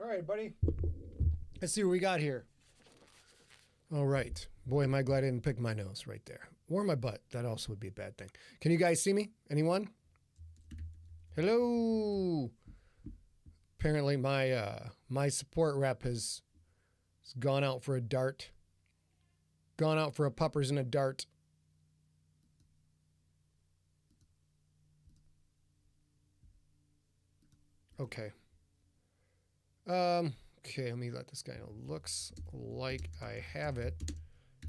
All right, buddy. Let's see what we got here. All right. Boy, am I glad I didn't pick my nose right there. Or my butt. That also would be a bad thing. Can you guys see me? Anyone? Hello. Apparently my support rep has gone out for a dart. Gone out for a puppers and a dart. Okay. Okay, let me let this guy know. Looks like I have it.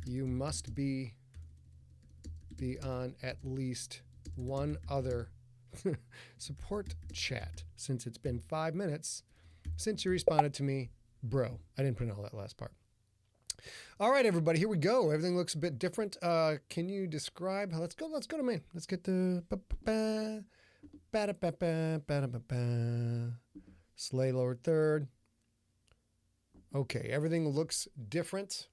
You must be on at least one other support chat since it's been 5 minutes since you responded to me, bro. I didn't put in all that last part. All right, everybody, here we go. Everything looks a bit different. Can you describe? Let's go to main. Let's get the Slay lower third. Okay, everything looks different.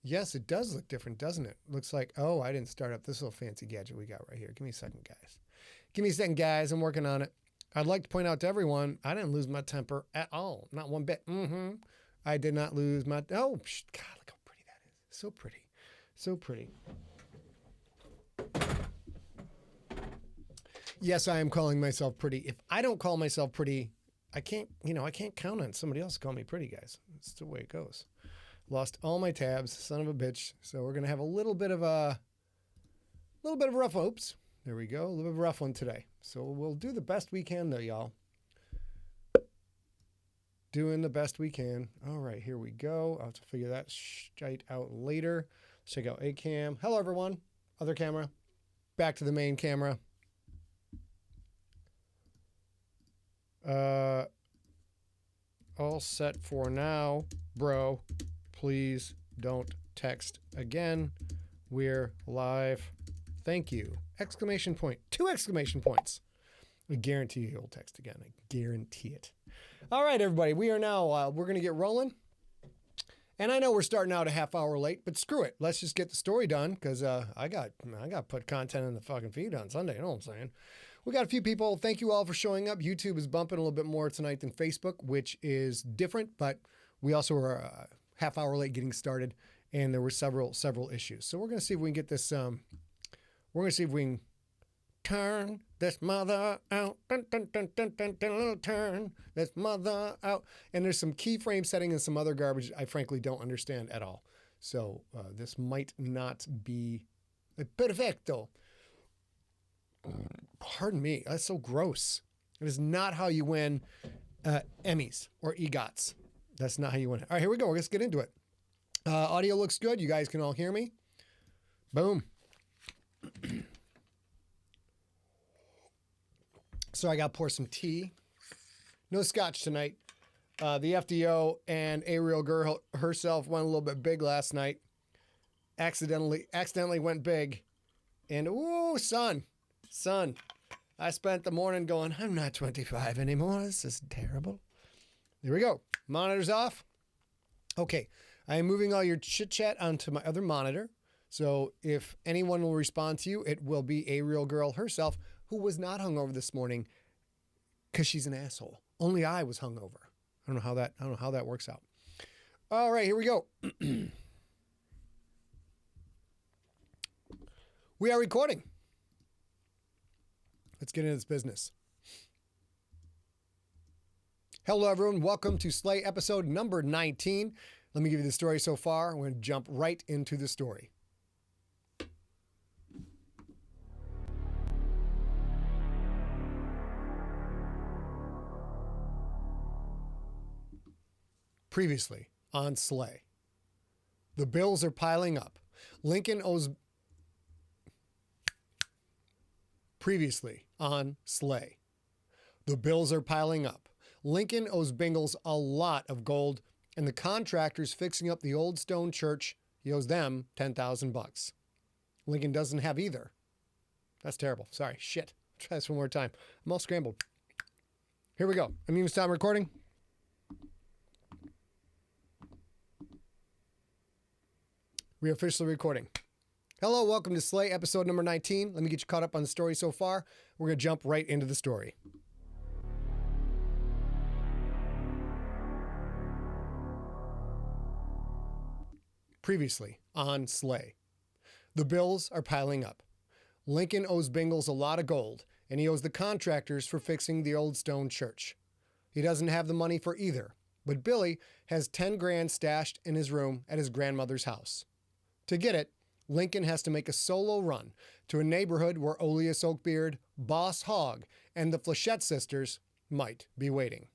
Yes, it does look different, doesn't it? Looks like, oh, I didn't start up this little fancy gadget we got right here. Give me a second, guys. Give me a second, guys. I'm working on it. I'd like to point out to everyone, I didn't lose my temper at all. Not one bit. I did not lose my, oh, God, look how pretty that is. So pretty. So pretty. Yes, I am calling myself pretty. If I don't call myself pretty, I can't count on somebody else to call me pretty, guys. It's the way it goes. Lost all my tabs, son of a bitch. So we're going to have a little bit of a rough one. Oops. There we go. A little bit of a rough one today. So we'll do the best we can though, y'all. Doing the best we can. All right, here we go. I'll have to figure that shite out later. Let's check out a cam. Hello, everyone. Other camera. Back to the main camera. All set for now, bro. Please don't text again. We're live. Thank you. Exclamation point. 2 exclamation points. I guarantee you he'll text again. I guarantee it. All right, everybody. We are now, we're going to get rolling. And I know we're starting out a half hour late, but screw it. Let's just get the story done because I got to put content in the fucking feed on Sunday. You know what I'm saying? We got a few people. Thank you all for showing up. YouTube is bumping a little bit more tonight than Facebook, which is different, but we also were a half hour late getting started, and there were several issues. So we're going to see if we can get this, we're going to see if we can turn this mother out. Dun, dun, dun, dun, dun, dun, turn this mother out. And there's some keyframe setting and some other garbage I frankly don't understand at all. So this might not be perfecto. Pardon me. That's so gross. It is not how you win Emmys or EGOTs. That's not how you win it. All right, here we go. Let's get into it. Audio looks good. You guys can all hear me. Boom. So I got to pour some tea. No scotch tonight. The FDO and Ariel girl herself went a little bit big last night. Accidentally went big. And, ooh, son. I spent the morning going, I'm not 25 anymore. This is terrible. There we go. Monitor's off. Okay. I am moving all your chit chat onto my other monitor. So if anyone will respond to you, it will be a real girl herself who was not hungover this morning because she's an asshole. Only I was hungover. I don't know how that works out. All right, here we go. We are recording. Let's get into this business. Hello, everyone. Welcome to Slay episode number 19. Let me give you the story so far. We're going to jump right into the story. Previously on Slay. The bills are piling up. Lincoln owes... Previously on Slay. The bills are piling up. Lincoln owes Bingles a lot of gold, and the contractor's fixing up the old stone church. He owes them $10,000. Lincoln doesn't have either. That's terrible. Sorry. Shit. Try this one more time. I'm all scrambled. Here we go. I mean, stop recording. We're officially recording. Hello, welcome to Slay, episode number 19. Let me get you caught up on the story so far. We're going to jump right into the story. Previously on Slay. The bills are piling up. Lincoln owes Bingles a lot of gold, and he owes the contractors for fixing the old stone church. He doesn't have the money for either, but Billy has 10 grand stashed in his room at his grandmother's house. To get it, Lincoln has to make a solo run to a neighborhood where Oleus Oakbeard, Boss Hawg, and the Flechette Sisters might be waiting.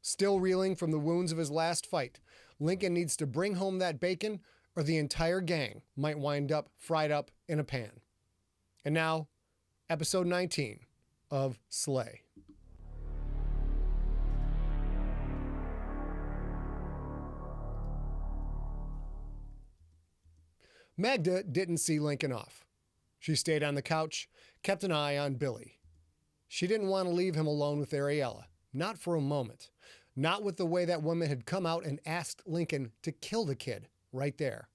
Still reeling from the wounds of his last fight, Lincoln needs to bring home that bacon or the entire gang might wind up fried up in a pan. And now, episode 19 of Slay. Magda didn't see Lincoln off. She stayed on the couch, kept an eye on Billy. She didn't want to leave him alone with Ariella, not for a moment. Not with the way that woman had come out and asked Lincoln to kill the kid right there.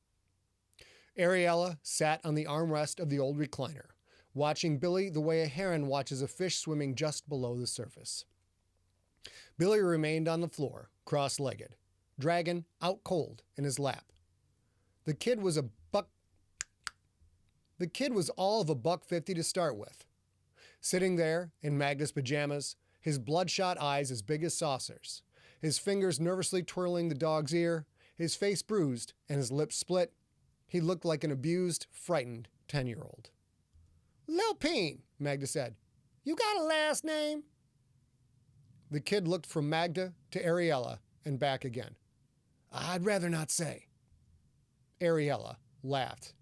Ariella sat on the armrest of the old recliner, watching Billy the way a heron watches a fish swimming just below the surface. Billy remained on the floor, cross-legged, dragon out cold in his lap. The kid was all of $1.50 to start with. Sitting there in Magda's pajamas, his bloodshot eyes as big as saucers, his fingers nervously twirling the dog's ear, his face bruised and his lips split, he looked like an abused, frightened 10-year-old. "Lil Peen," Magda said, "you got a last name?" The kid looked from Magda to Ariella and back again. "I'd rather not say." Ariella laughed.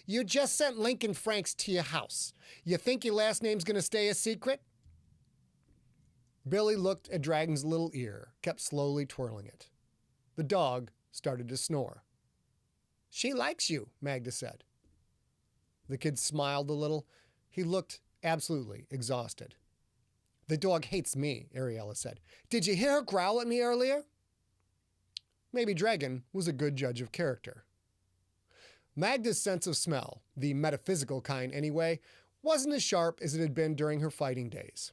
"You just sent Lincoln Franks to your house. You think your last name's going to stay a secret?" Billy looked at Dragon's little ear, kept slowly twirling it. The dog started to snore. "She likes you," Magda said. The kid smiled a little. He looked absolutely exhausted. "The dog hates me," Ariella said. "Did you hear her growl at me earlier?" Maybe Dragon was a good judge of character. Magda's sense of smell, the metaphysical kind anyway, wasn't as sharp as it had been during her fighting days.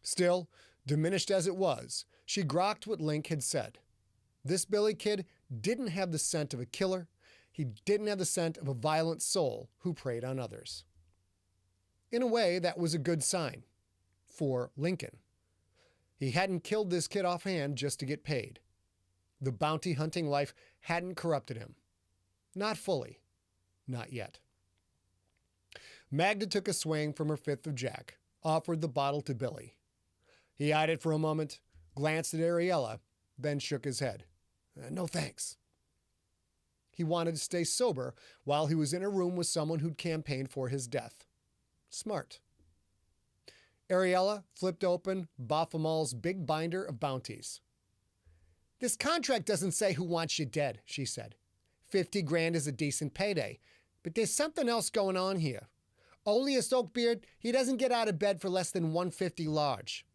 Still, diminished as it was, she grokked what Link had said. This Billy kid didn't have the scent of a killer. He didn't have the scent of a violent soul who preyed on others. In a way, that was a good sign. For Lincoln. He hadn't killed this kid offhand just to get paid. The bounty hunting life hadn't corrupted him. Not fully. Not yet. Magda took a swing from her fifth of Jack, offered the bottle to Billy. He eyed it for a moment, glanced at Ariella, then shook his head. "No thanks." He wanted to stay sober while he was in a room with someone who'd campaigned for his death. Smart. Ariella flipped open Baphomet's big binder of bounties. "This contract doesn't say who wants you dead," she said. 50 grand is a decent payday, but there's something else going on here. Oleus Oakbeard, he doesn't get out of bed for less than 150 large.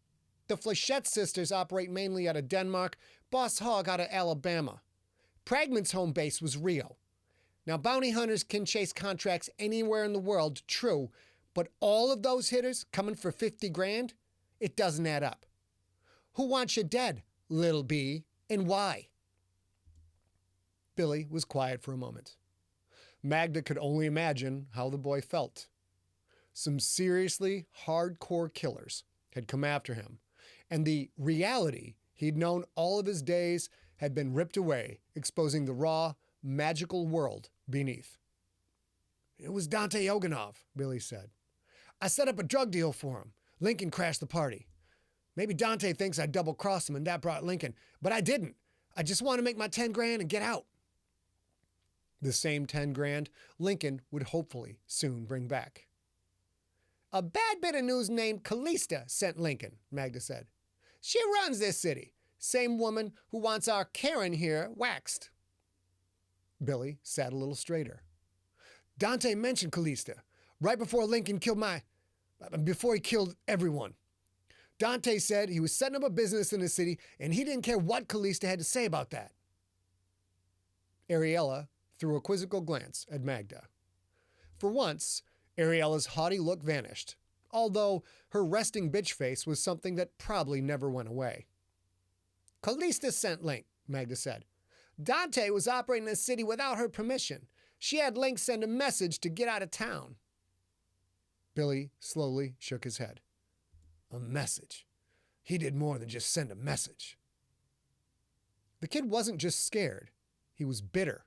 The Flechette Sisters operate mainly out of Denmark, Boss Hawg out of Alabama. Pragman's home base was Rio. Now, bounty hunters can chase contracts anywhere in the world, true, but all of those hitters coming for 50 grand? It doesn't add up. Who wants you dead, Lil B, and why? Billy was quiet for a moment. Magda could only imagine how the boy felt. Some seriously hardcore killers had come after him, and the reality he'd known all of his days had been ripped away, exposing the raw, magical world beneath. "It was Dante Yoganov," Billy said. "I set up a drug deal for him. Lincoln crashed the party. Maybe Dante thinks I double-crossed him and that brought Lincoln, but I didn't. I just want to make my 10 grand and get out." The same 10 grand Lincoln would hopefully soon bring back. "A bad bit of news named Callista sent Lincoln," Magda said. "She runs this city. Same woman who wants our Karen here waxed." Billy sat a little straighter. "Dante mentioned Callista right before Lincoln before he killed everyone. Dante said he was setting up a business in the city and he didn't care what Callista had to say about that." Ariella threw a quizzical glance at Magda. For once, Ariella's haughty look vanished, although her resting bitch face was something that probably never went away. "Callista sent Link," Magda said. Dante was operating in the city without her permission. She had Link send a message to get out of town. Billy slowly shook his head. A message? He did more than just send a message. The kid wasn't just scared. He was bitter.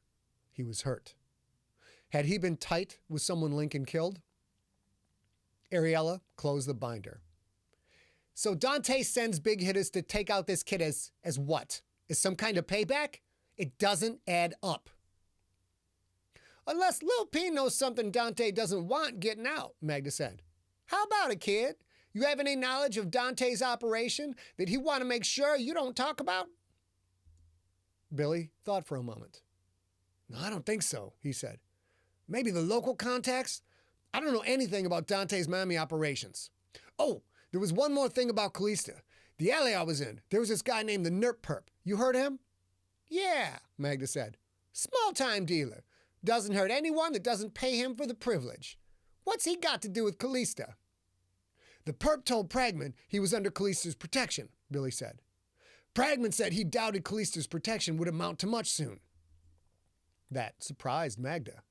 He was hurt. Had he been tight with someone Lincoln killed? Ariella closed the binder. So Dante sends big hitters to take out this kid as what? As some kind of payback? It doesn't add up. Unless Lil P knows something Dante doesn't want getting out, Magda said. How about it, kid? You have any knowledge of Dante's operation that he want to make sure you don't talk about? Billy thought for a moment. No, I don't think so, he said. Maybe the local contacts? I don't know anything about Dante's Miami operations. Oh, there was one more thing about Callista. The alley I was in, there was this guy named the Nerp Perp. You heard of him? Yeah, Magda said. Small-time dealer. Doesn't hurt anyone that doesn't pay him for the privilege. What's he got to do with Callista? The perp told Pragman he was under Callista's protection, Billy said. Pragman said he doubted Callista's protection would amount to much soon. That surprised Magda.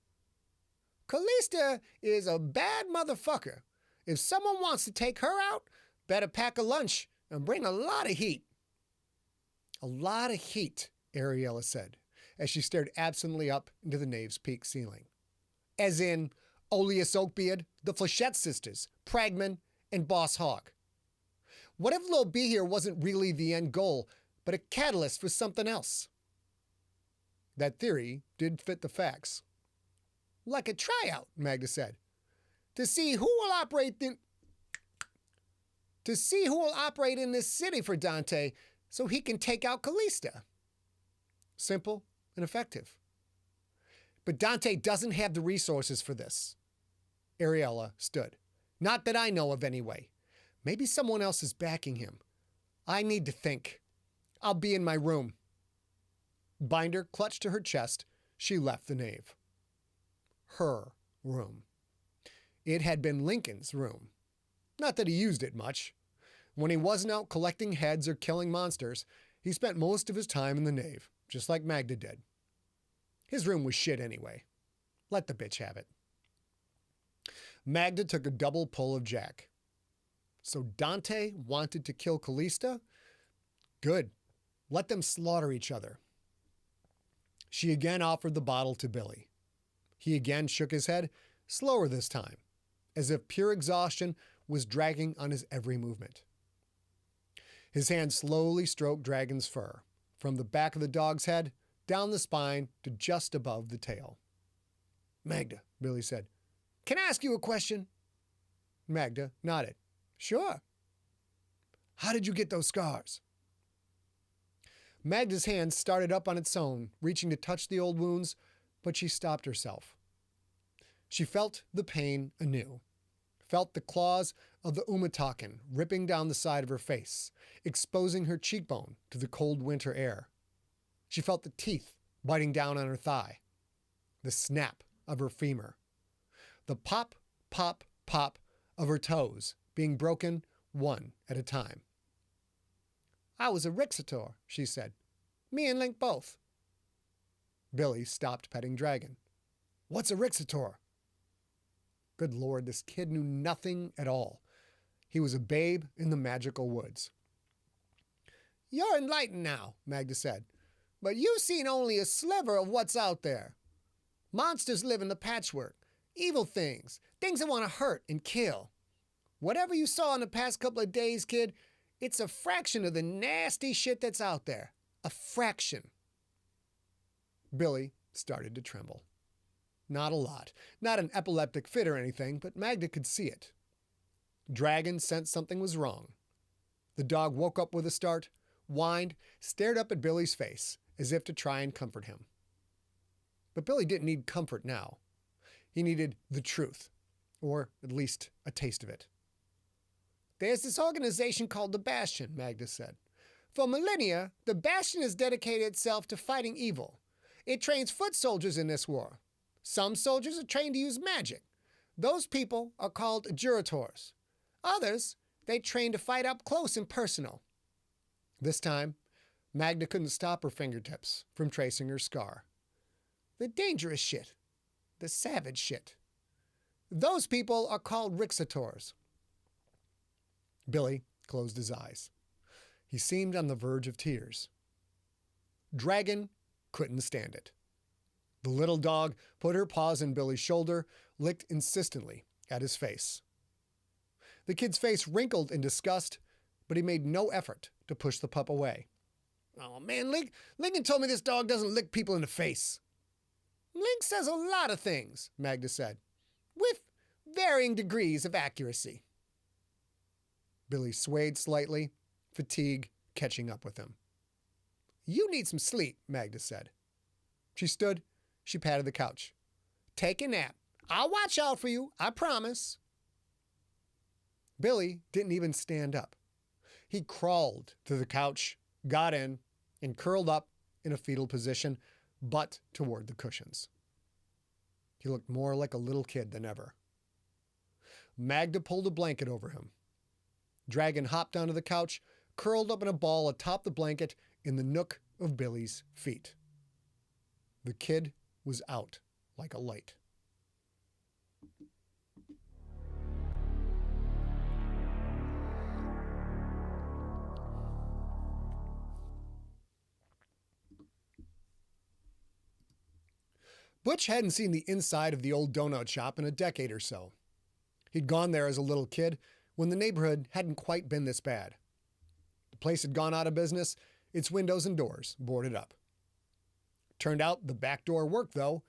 Callista is a bad motherfucker. If someone wants to take her out, better pack a lunch and bring a lot of heat. A lot of heat, Ariella said, as she stared absently up into the nave's peak ceiling. As in Oleus Oakbeard, the Flechette Sisters, Pragman, and Boss Hawg. What if Lil B here wasn't really the end goal, but a catalyst for something else? That theory did fit the facts. Like a tryout, Magda said. To see who will operate in this city for Dante so he can take out Callista. Simple and effective. But Dante doesn't have the resources for this. Ariella stood. Not that I know of anyway. Maybe someone else is backing him. I need to think. I'll be in my room. Binder clutched to her chest. She left the nave. Her room. It had been Lincoln's room. Not that he used it much. When he wasn't out collecting heads or killing monsters, he spent most of his time in the nave, just like Magda did. His room was shit anyway. Let the bitch have it. Magda took a double pull of Jack. So Dante wanted to kill Callista? Good. Let them slaughter each other. She again offered the bottle to Billy. He again shook his head, slower this time, as if pure exhaustion was dragging on his every movement. His hand slowly stroked Dragon's fur, from the back of the dog's head, down the spine to just above the tail. Magda, Billy said, can I ask you a question? Magda nodded. Sure. How did you get those scars? Magda's hand started up on its own, reaching to touch the old wounds, but she stopped herself. She felt the pain anew, felt the claws of the Umatakan ripping down the side of her face, exposing her cheekbone to the cold winter air. She felt the teeth biting down on her thigh, the snap of her femur, the pop, pop, pop of her toes being broken one at a time. I was a Rixator, she said. Me and Link both. Billy stopped petting Dragon. What's a Rixator? Good Lord, this kid knew nothing at all. He was a babe in the magical woods. You're enlightened now, Magda said, but you've seen only a sliver of what's out there. Monsters live in the patchwork, evil things, things that want to hurt and kill. Whatever you saw in the past couple of days, kid, it's a fraction of the nasty shit that's out there. A fraction. Billy started to tremble. Not a lot. Not an epileptic fit or anything, but Magda could see it. Dragon sensed something was wrong. The dog woke up with a start, whined, stared up at Billy's face, as if to try and comfort him. But Billy didn't need comfort now. He needed the truth, or at least a taste of it. There's this organization called the Bastion, Magda said. For millennia, the Bastion has dedicated itself to fighting evil. It trains foot soldiers in this war. Some soldiers are trained to use magic. Those people are called jurators. Others, they train to fight up close and personal. This time, Magda couldn't stop her fingertips from tracing her scar. The dangerous shit. The savage shit. Those people are called Rixators. Billy closed his eyes. He seemed on the verge of tears. Dragon couldn't stand it. The little dog put her paws on Billy's shoulder, licked insistently at his face. The kid's face wrinkled in disgust, but he made no effort to push the pup away. Oh man, Lincoln told me this dog doesn't lick people in the face. Link says a lot of things, Magda said, with varying degrees of accuracy. Billy swayed slightly, fatigue catching up with him. You need some sleep, Magda said. She stood, she patted the couch. Take a nap. I'll watch out for you, I promise. Billy didn't even stand up. He crawled to the couch, got in, and curled up in a fetal position, butt toward the cushions. He looked more like a little kid than ever. Magda pulled a blanket over him. Dragon hopped onto the couch, curled up in a ball atop the blanket in the nook of Billy's feet. The kid was out like a light. Butch hadn't seen the inside of the old donut shop in a decade or so. He'd gone there as a little kid when the neighborhood hadn't quite been this bad. The place had gone out of business, its windows and doors boarded up. Turned out the back door worked, though.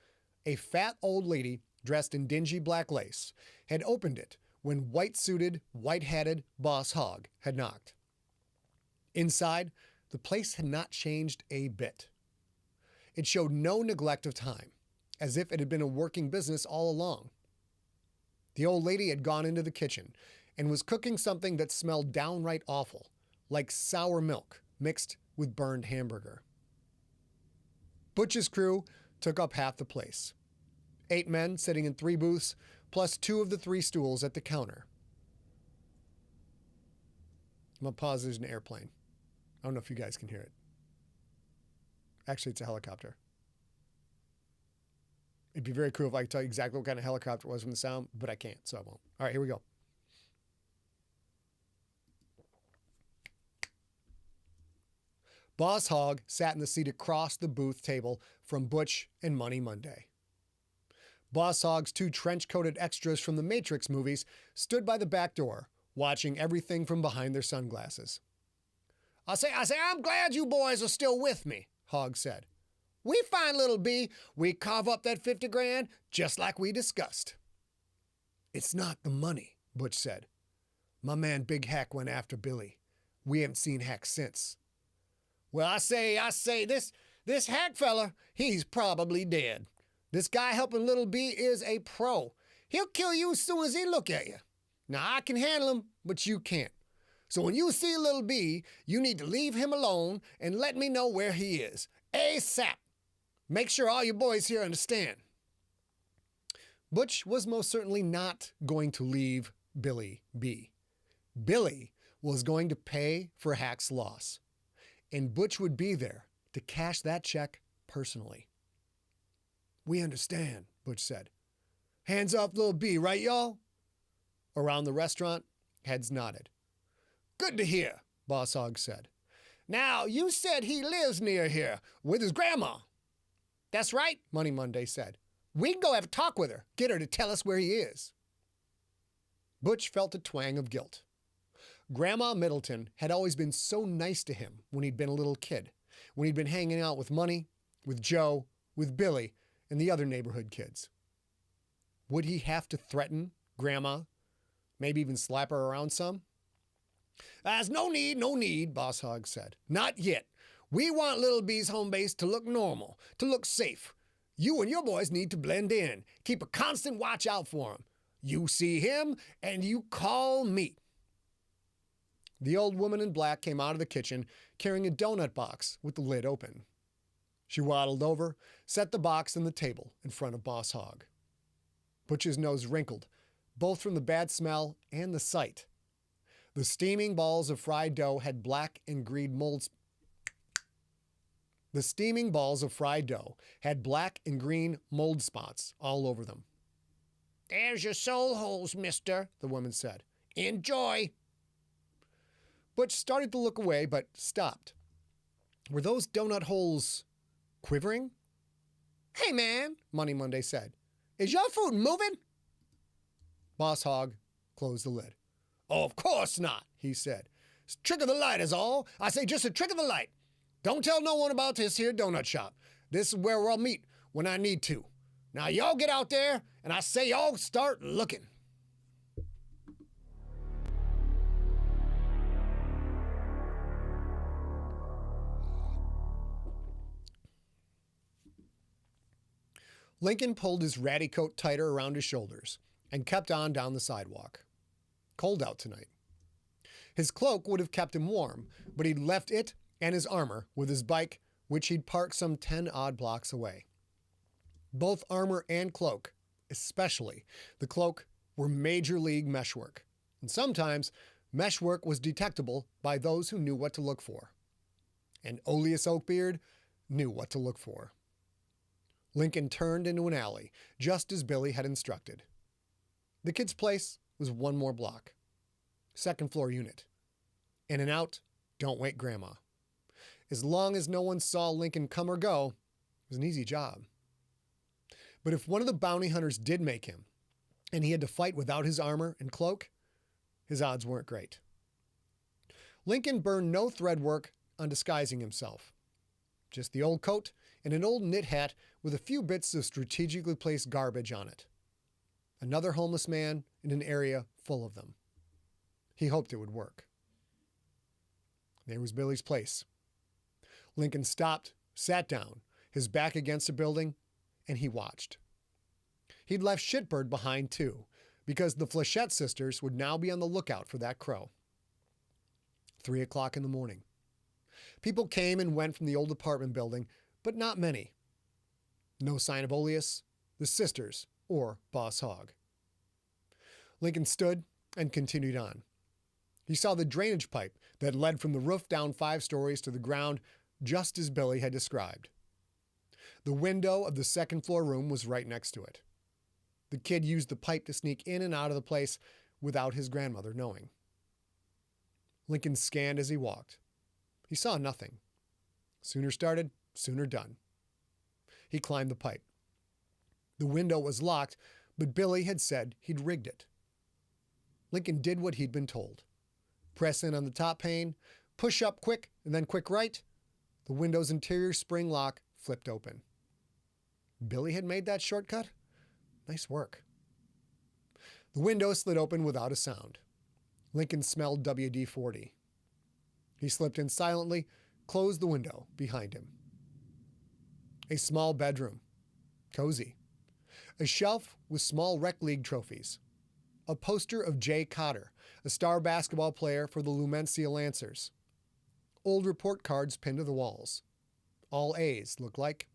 A fat old lady dressed in dingy black lace had opened it when white-suited, white-hatted boss Hawg had knocked. Inside, the place had not changed a bit. It showed no neglect of time, as if it had been a working business all along. The old lady had gone into the kitchen and was cooking something that smelled downright awful, like sour milk mixed with burned hamburger. Butch's crew took up half the place. 8 men sitting in 3 booths, plus 2 of the 3 stools at the counter. I'm going to pause. There's an airplane. I don't know if you guys can hear it. Actually, it's a helicopter. It'd be very cool if I could tell you exactly what kind of helicopter it was from the sound, but I can't, so I won't. All right, here we go. Boss Hawg sat in the seat across the booth table from Butch and Money Monday. Boss Hogg's 2 trench-coated extras from the Matrix movies stood by the back door, watching everything from behind their sunglasses. I say, I'm glad you boys are still with me, Hawg said. We find little B, we carve up that 50 grand just like we discussed. It's not the money, Butch said. My man Big Hack went after Billy. We haven't seen Hack since. Well, I say, this Hack fella, he's probably dead. This guy helping little B is a pro. He'll kill you as soon as he look at you. Now, I can handle him, but you can't. So when you see little B, you need to leave him alone and let me know where he is. ASAP. Make sure all your boys here understand. Butch was most certainly not going to leave Billy be. Billy was going to pay for Hack's loss, and Butch would be there to cash that check personally. We understand, Butch said. Hands off little B, right, y'all? Around the restaurant, heads nodded. Good to hear, Boss Hogg said. Now, you said he lives near here with his grandma. That's right, Money Monday said. We can go have a talk with her, get her to tell us where he is. Butch felt a twang of guilt. Grandma Middleton had always been so nice to him when he'd been a little kid, when he'd been hanging out with Money, with Joe, with Billy, and the other neighborhood kids. Would he have to threaten Grandma? Maybe even slap her around some? There's no need, Boss Hogg said. Not yet. We want Little B's home base to look normal, to look safe. You and your boys need to blend in. Keep a constant watch out for him. You see him, and you call me. The old woman in black came out of the kitchen carrying a donut box with the lid open. She waddled over, set the box on the table in front of Boss Hogg. Butch's nose wrinkled, both from the bad smell and the sight. The steaming balls of fried dough had black and green molds. The steaming balls of fried dough had black and green mold spots all over them. "There's your soul holes, mister," the woman said. "Enjoy." Butch started to look away, but stopped. Were those donut holes quivering? "Hey, man," Money Monday said. "Is your food moving?" Boss Hogg closed the lid. "Oh, of course not," he said. "It's a trick of the light is all. I say just a trick of the light. Don't tell no one about this here donut shop. This is where I'll meet when I need to. Now y'all get out there, and I say y'all start looking." Lincoln pulled his ratty coat tighter around his shoulders and kept on down the sidewalk. Cold out tonight. His cloak would have kept him warm, but he'd left it and his armor with his bike, which he'd parked some 10 odd blocks away. Both armor and cloak, especially the cloak, were major league meshwork, and sometimes meshwork was detectable by those who knew what to look for. And Oleus Oakbeard knew what to look for. Lincoln turned into an alley, just as Billy had instructed. The kid's place was one more block. Second floor unit. In and out, don't wake grandma. As long as no one saw Lincoln come or go, it was an easy job. But if one of the bounty hunters did make him, and he had to fight without his armor and cloak, his odds weren't great. Lincoln burned no thread work on disguising himself. Just the old coat and an old knit hat with a few bits of strategically placed garbage on it. Another homeless man in an area full of them. He hoped it would work. There was Billy's place. Lincoln stopped, sat down, his back against a building, and he watched. He'd left Shitbird behind too, because the Flechette Sisters would now be on the lookout for that crow. 3 o'clock in the morning. People came and went from the old apartment building, but not many. No sign of Oleus, the sisters, or Boss Hogg. Lincoln stood and continued on. He saw the drainage pipe that led from the roof down 5 stories to the ground, just as Billy had described. The window of the second floor room was right next to it. The kid used the pipe to sneak in and out of the place without his grandmother knowing. Lincoln scanned as he walked. He saw nothing. Sooner started, sooner done. He climbed the pipe. The window was locked, but Billy had said he'd rigged it. Lincoln did what he'd been told. Press in on the top pane, push up quick, and then quick right. The window's interior spring lock flipped open. Billy had made that shortcut? Nice work. The window slid open without a sound. Lincoln smelled WD-40. He slipped in silently, closed the window behind him. A small bedroom. Cozy. A shelf with small rec league trophies. A poster of Jay Cotter, a star basketball player for the Lumencia Lancers. Old report cards pinned to the walls. All A's, look like.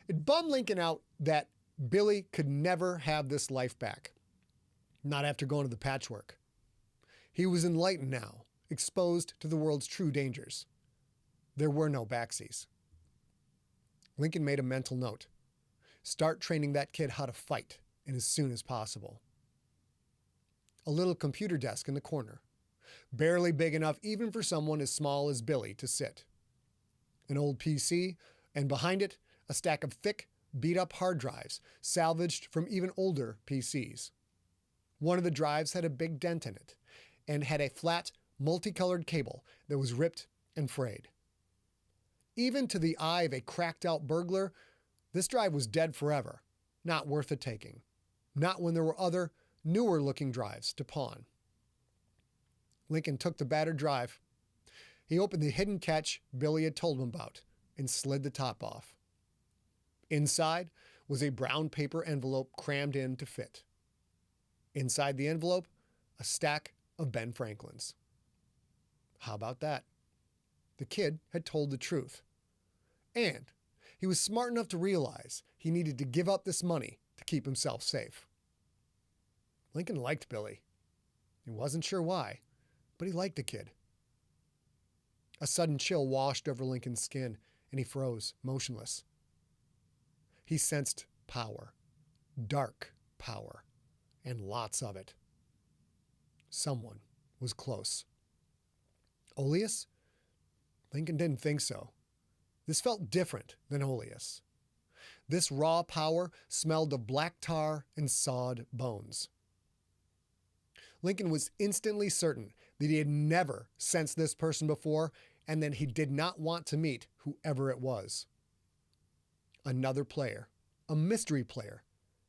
It bummed Lincoln out that Billy could never have this life back. Not after going to the patchwork. He was enlightened now, exposed to the world's true dangers. There were no backsies. Lincoln made a mental note. Start training that kid how to fight, and as soon as possible. A little computer desk in the corner, barely big enough even for someone as small as Billy to sit. An old PC, and behind it, a stack of thick, beat-up hard drives, salvaged from even older PCs. One of the drives had a big dent in it, and had a flat, multicolored cable that was ripped and frayed. Even to the eye of a cracked-out burglar, this drive was dead forever, not worth the taking. Not when there were other, newer-looking drives to pawn. Lincoln took the battered drive. He opened the hidden catch Billy had told him about and slid the top off. Inside was a brown paper envelope crammed in to fit. Inside the envelope, a stack of Ben Franklin's. How about that? The kid had told the truth. And he was smart enough to realize he needed to give up this money to keep himself safe. Lincoln liked Billy. He wasn't sure why, but he liked the kid. A sudden chill washed over Lincoln's skin. and he froze, motionless. He sensed power, dark power, and lots of it. Someone was close. Oleus? Lincoln didn't think so. This felt different than Oleus. This raw power smelled of black tar and sawed bones. Lincoln was instantly certain that he had never sensed this person before and that he did not want to meet whoever it was. Another player, a mystery player,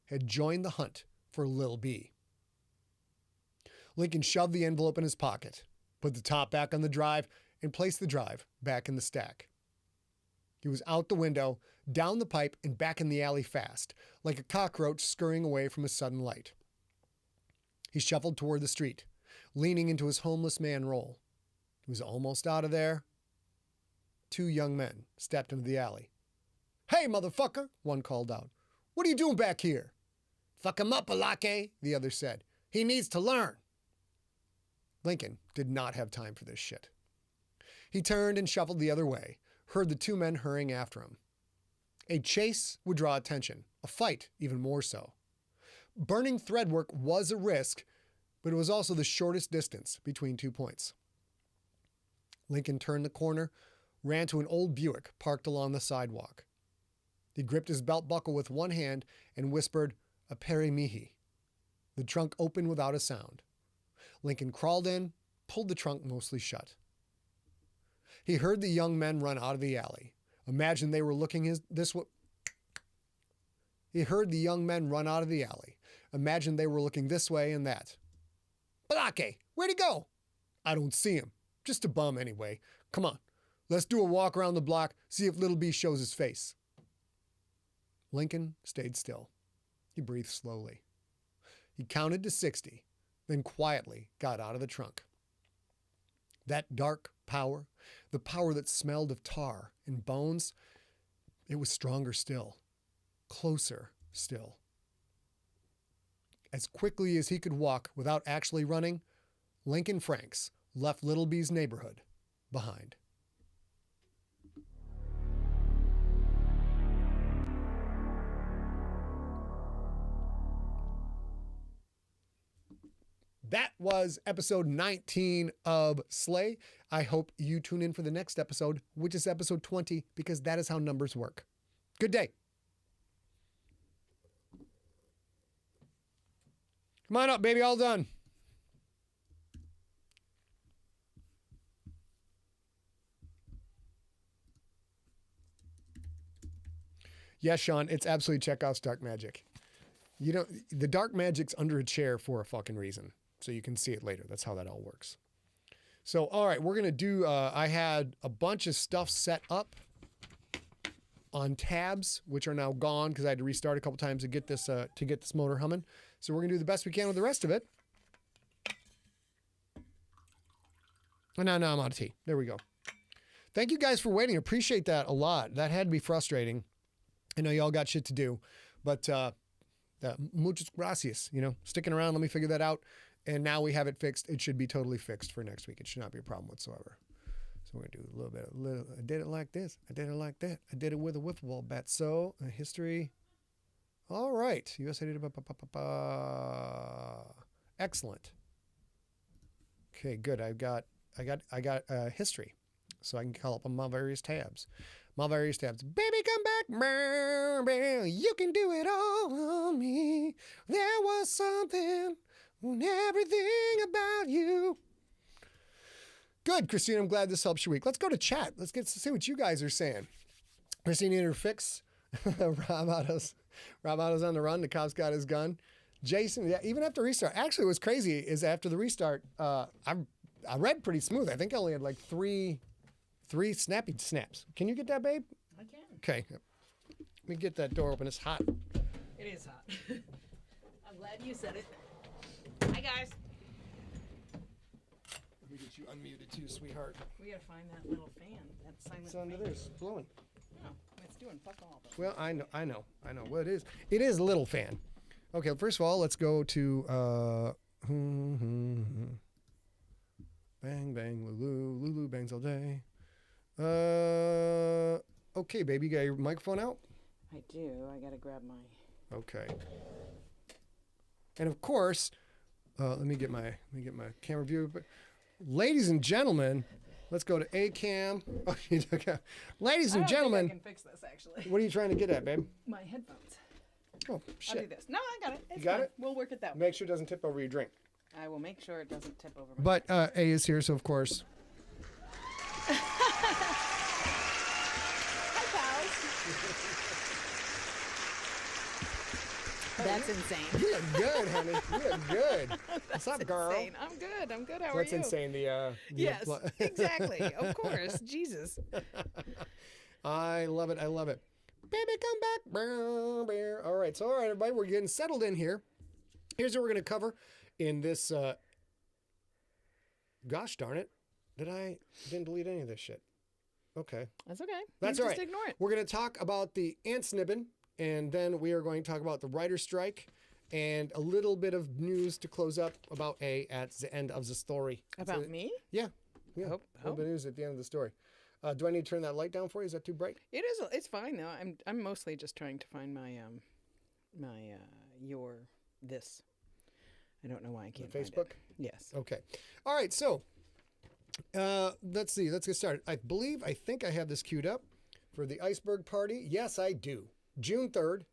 had joined the hunt for Lil B. Lincoln shoved the envelope in his pocket, put the top back on the drive, and placed the drive back in the stack. He was out the window, down the pipe, and back in the alley fast, like a cockroach scurrying away from a sudden light. He shuffled toward the street, leaning into his homeless man role. He was almost out of there. 2 young men stepped into the alley. "Hey, motherfucker," one called out. "What are you doing back here?" "Fuck him up, Alake," the other said. "He needs to learn." Lincoln did not have time for this shit. He turned and shuffled the other way, heard the 2 men hurrying after him. A chase would draw attention, a fight even more so. Burning threadwork was a risk, but it was also the shortest distance between 2 points. Lincoln turned the corner, ran to an old Buick parked along the sidewalk. He gripped his belt buckle with one hand and whispered, "A peri mihi." The trunk opened without a sound. Lincoln crawled in, pulled the trunk mostly shut. He heard the young men run out of the alley. Imagine they were looking this way. He heard the young men run out of the alley. Imagine they were looking this way and that. "Balake, where'd he go?" "I don't see him. Just a bum anyway. Come on, let's do a walk around the block, see if Little B shows his face." Lincoln stayed still. He breathed slowly. He counted to 60, then quietly got out of the trunk. That dark power, the power that smelled of tar and bones, it was stronger still, closer still. As quickly as he could walk without actually running, Lincoln Franks left Little B's neighborhood behind. That was episode 19 of Slay. I hope you tune in for the next episode, which is episode 20, because that is how numbers work. Good day. Come on up, baby. All done. Yes, Sean, it's absolutely Chekhov's dark magic. You know, the dark magic's under a chair for a fucking reason. So you can see it later. That's how that all works. So, all right, we're going to do, I had a bunch of stuff set up on tabs, which are now gone because I had to restart a couple times to get this motor humming. So we're going to do the best we can with the rest of it. And now I'm out of tea. There we go. Thank you guys for waiting. Appreciate that a lot. That had to be frustrating. I know y'all got shit to do, but muchas gracias, sticking around. Let me figure that out. And now we have it fixed. It should be totally fixed for next week. It should not be a problem whatsoever. So we're going to do a little bit. I did it like this. I did it like that. I did it with a wiffle ball bat. So history. All right. USA did it. Excellent. Okay, good. I got history. So I can call up on my various tabs. Baby, come back. You can do it all on me. There was something on everything about you. Good, Christine. I'm glad this helps your week. Let's go to chat. Let's get to see what you guys are saying. Christine need her fix. Rob Otto's on the run. The cop's got his gun. Jason, yeah, even after restart. Actually, what's crazy is after the restart, I read pretty smooth. I think I only had like three snappy snaps. Can you get that, babe? I can. Okay. Let me get that door open. It's hot. It is hot. I'm glad you said it. Hi, guys. Let me get you unmuted too, sweetheart. We gotta find that little fan. That silent It's under fan. there. It's blowing. No, it's doing fuck all. Well, I know. Well, it is. It is a little fan. Okay, first of all, let's go to bang bang Lulu bangs all day. Okay, baby, you got your microphone out? I do. I gotta grab my. Okay. And of course, let me get my camera view. But ladies and gentlemen, let's go to ACAM. Oh, okay. Ladies and gentlemen, I can fix this actually. what are you trying to get at, babe? My headphones. Oh I'll shit! do this. No, I got it. It's You got fine. it? We'll work it that way. Make sure it doesn't tip over your drink. I will make sure it doesn't tip over. My But A is here, so of course. Hi, pals. That's insane. You look good, honey. You look good. What's up, girl? Insane. I'm good. I'm good. How are That's you? insane. Yes, exactly. Of course. Jesus. I love it. I love it. Baby, come back. Brr, brr. All right. So, all right, everybody, we're getting settled in here. Here's what we're going to cover in this. Gosh darn it. Didn't delete any of this shit. Okay. That's okay. That's You all just right. ignore it. We're going to talk about the ANTSNYBN, and then we are going to talk about the writer's strike and a little bit of news to close up about A at the end of the story. About me? Yeah. Yeah. Hope- A little bit of news at the end of the story. Do I need to turn that light down for you? Is that too bright? It is. It's fine though. I'm mostly just trying to find my this. I don't know why I can't find Facebook? it. Yes. Okay. All right. So let's see. Let's get started. I think I have this queued up for the iceberg party. Yes, I do. June 3rd,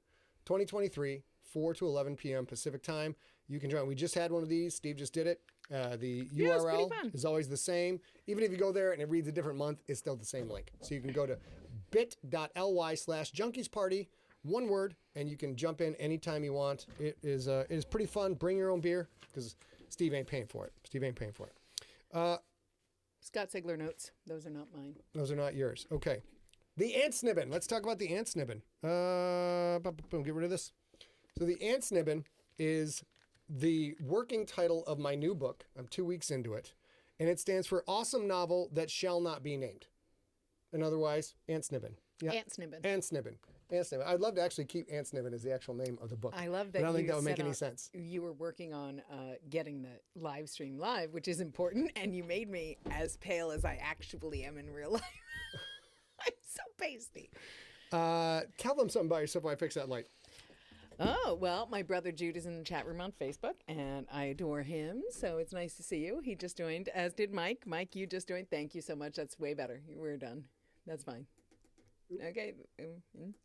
2023, 4 to 11 p.m. Pacific time. You can join. We just had one of these. Steve just did it. The Yeah, it's pretty URL fun. is always the same. Even if you go there and it reads a different month, it's still the same link. So you can go to bit.ly/junkiesparty, one word, and you can jump in anytime you want. It is pretty fun. Bring your own beer because Steve ain't paying for it. Scott Sigler notes. Those are not mine. Those are not yours. Okay. The ANTSNYBN. Let's talk about the ANTSNYBN. Boom, get rid of this. So the ANTSNYBN is the working title of my new book. I'm 2 weeks into it. And it stands for Awesome Novel That Shall Not Be Named. And otherwise, ANTSNYBN. Yeah. ANTSNYBN. ANTSNYBN. ANTSNYBN. I'd love to actually keep ANTSNYBN as the actual name of the book. I love that. But I don't think you that would make set any up- sense. You were working on getting the live stream live, which is important, and you made me as pale as I actually am in real life. I'm so pasty. Tell them something about yourself while I fix that light. Oh, well, my brother Jude is in the chat room on Facebook, and I adore him, so it's nice to see you. He just joined, as did Mike. Mike, you just joined. Thank you so much. That's way better. We're done. That's fine. Okay,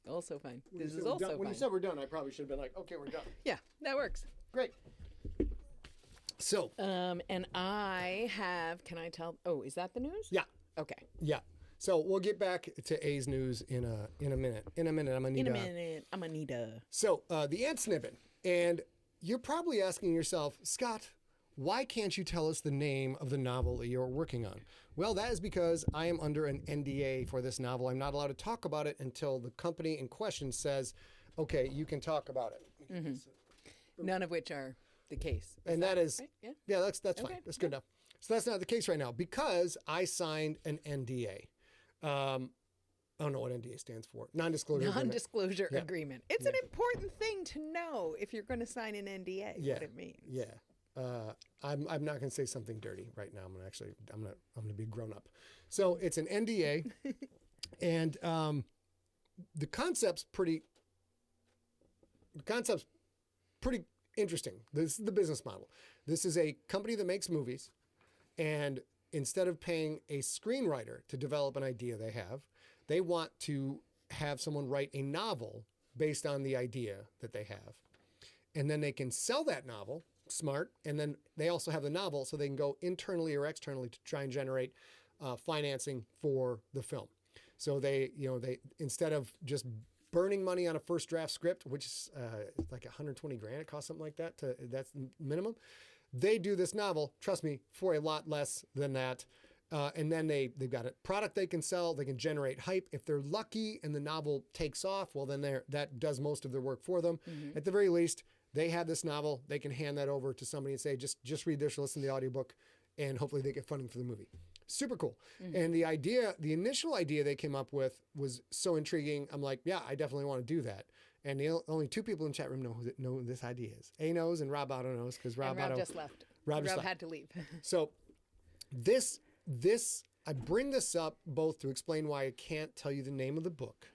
also fine. This is also fine. When you said we're done, I probably should have been like, okay, we're done. Yeah, that works. Great. So, And I have, can I tell? Oh, is that the news? yeah. Okay. Yeah. So we'll get back to A's news in a minute. I'm gonna need I'm gonna need a. So the ANTSNYBN, and you're probably asking yourself, Scott, why can't you tell us the name of the novel that you're working on? Well, that is because I am under an NDA for this novel. I'm not allowed to talk about it until the company in question says, okay, you can talk about it. None of which are the case. And that is, right? yeah, that's fine. Okay, That's good enough. So that's not the case right now because I signed an NDA. I don't know what NDA stands for. Non-disclosure agreement. Non-disclosure Yeah. agreement. It's an important thing to know if you're going to sign an NDA. Yeah. What it means. Yeah. I'm not going to say something dirty right now. I'm gonna be grown up. So it's an NDA, and the concept's pretty interesting. This is the business model. This is a company that makes movies, and instead of paying a screenwriter to develop an idea they want to have someone write a novel based on the idea that they have. And then they can sell that novel, smart, and then they also have the novel so they can go internally or externally to try and generate financing for the film. So they instead of just burning money on a first draft script, which is like $120,000, it costs something like that. That's minimum. They do this novel, trust me, for a lot less than that. And then they've got a product they can sell. They can generate hype. If they're lucky and the novel takes off, well, then that does most of their work for them. Mm-hmm. At the very least, they have this novel. They can hand that over to somebody and say, just read this or listen to the audiobook, and hopefully they get funding for the movie. Super cool. Mm-hmm. And the initial idea they came up with was so intriguing. I'm like, yeah, I definitely want to do that. And the only two people in the chat room know who this idea is. A knows and Rob Otto knows because Rob just left. Rob had to leave. So this I bring this up both to explain why I can't tell you the name of the book,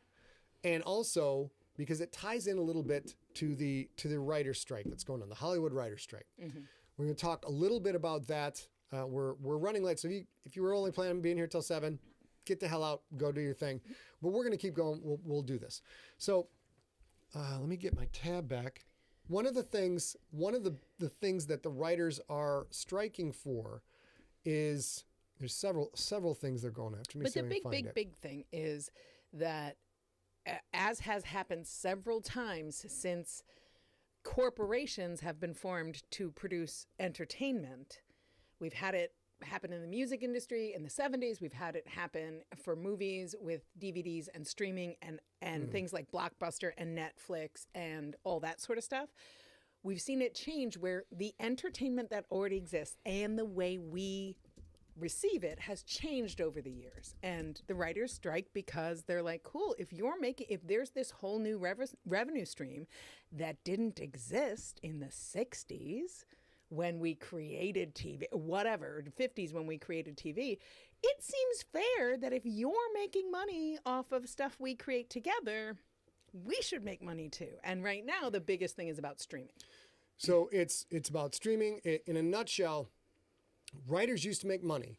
and also because it ties in a little bit to the writer's strike that's going on, the Hollywood writer's strike. Mm-hmm. We're going to talk a little bit about that. We're running late, so if you were only planning on being here till 7, get the hell out, go do your thing. But we're going to keep going. We'll do this. So let me get my tab back. One of the things that the writers are striking for is there's several things they're going after. But the big thing is that, as has happened several times since corporations have been formed to produce entertainment, we've had it happen in the music industry in the 70s. We've had it happen for movies with DVDs and streaming and things like Blockbuster and Netflix and all that sort of stuff. We've seen it change where the entertainment that already exists and the way we receive it has changed over the years. And the writers strike because they're like, cool, if there's this whole new revenue stream that didn't exist in the 60s when we created TV, whatever, the 50s when we created TV, it seems fair that if you're making money off of stuff we create together, we should make money too. And right now, the biggest thing is about streaming. So it's about streaming. In a nutshell, writers used to make money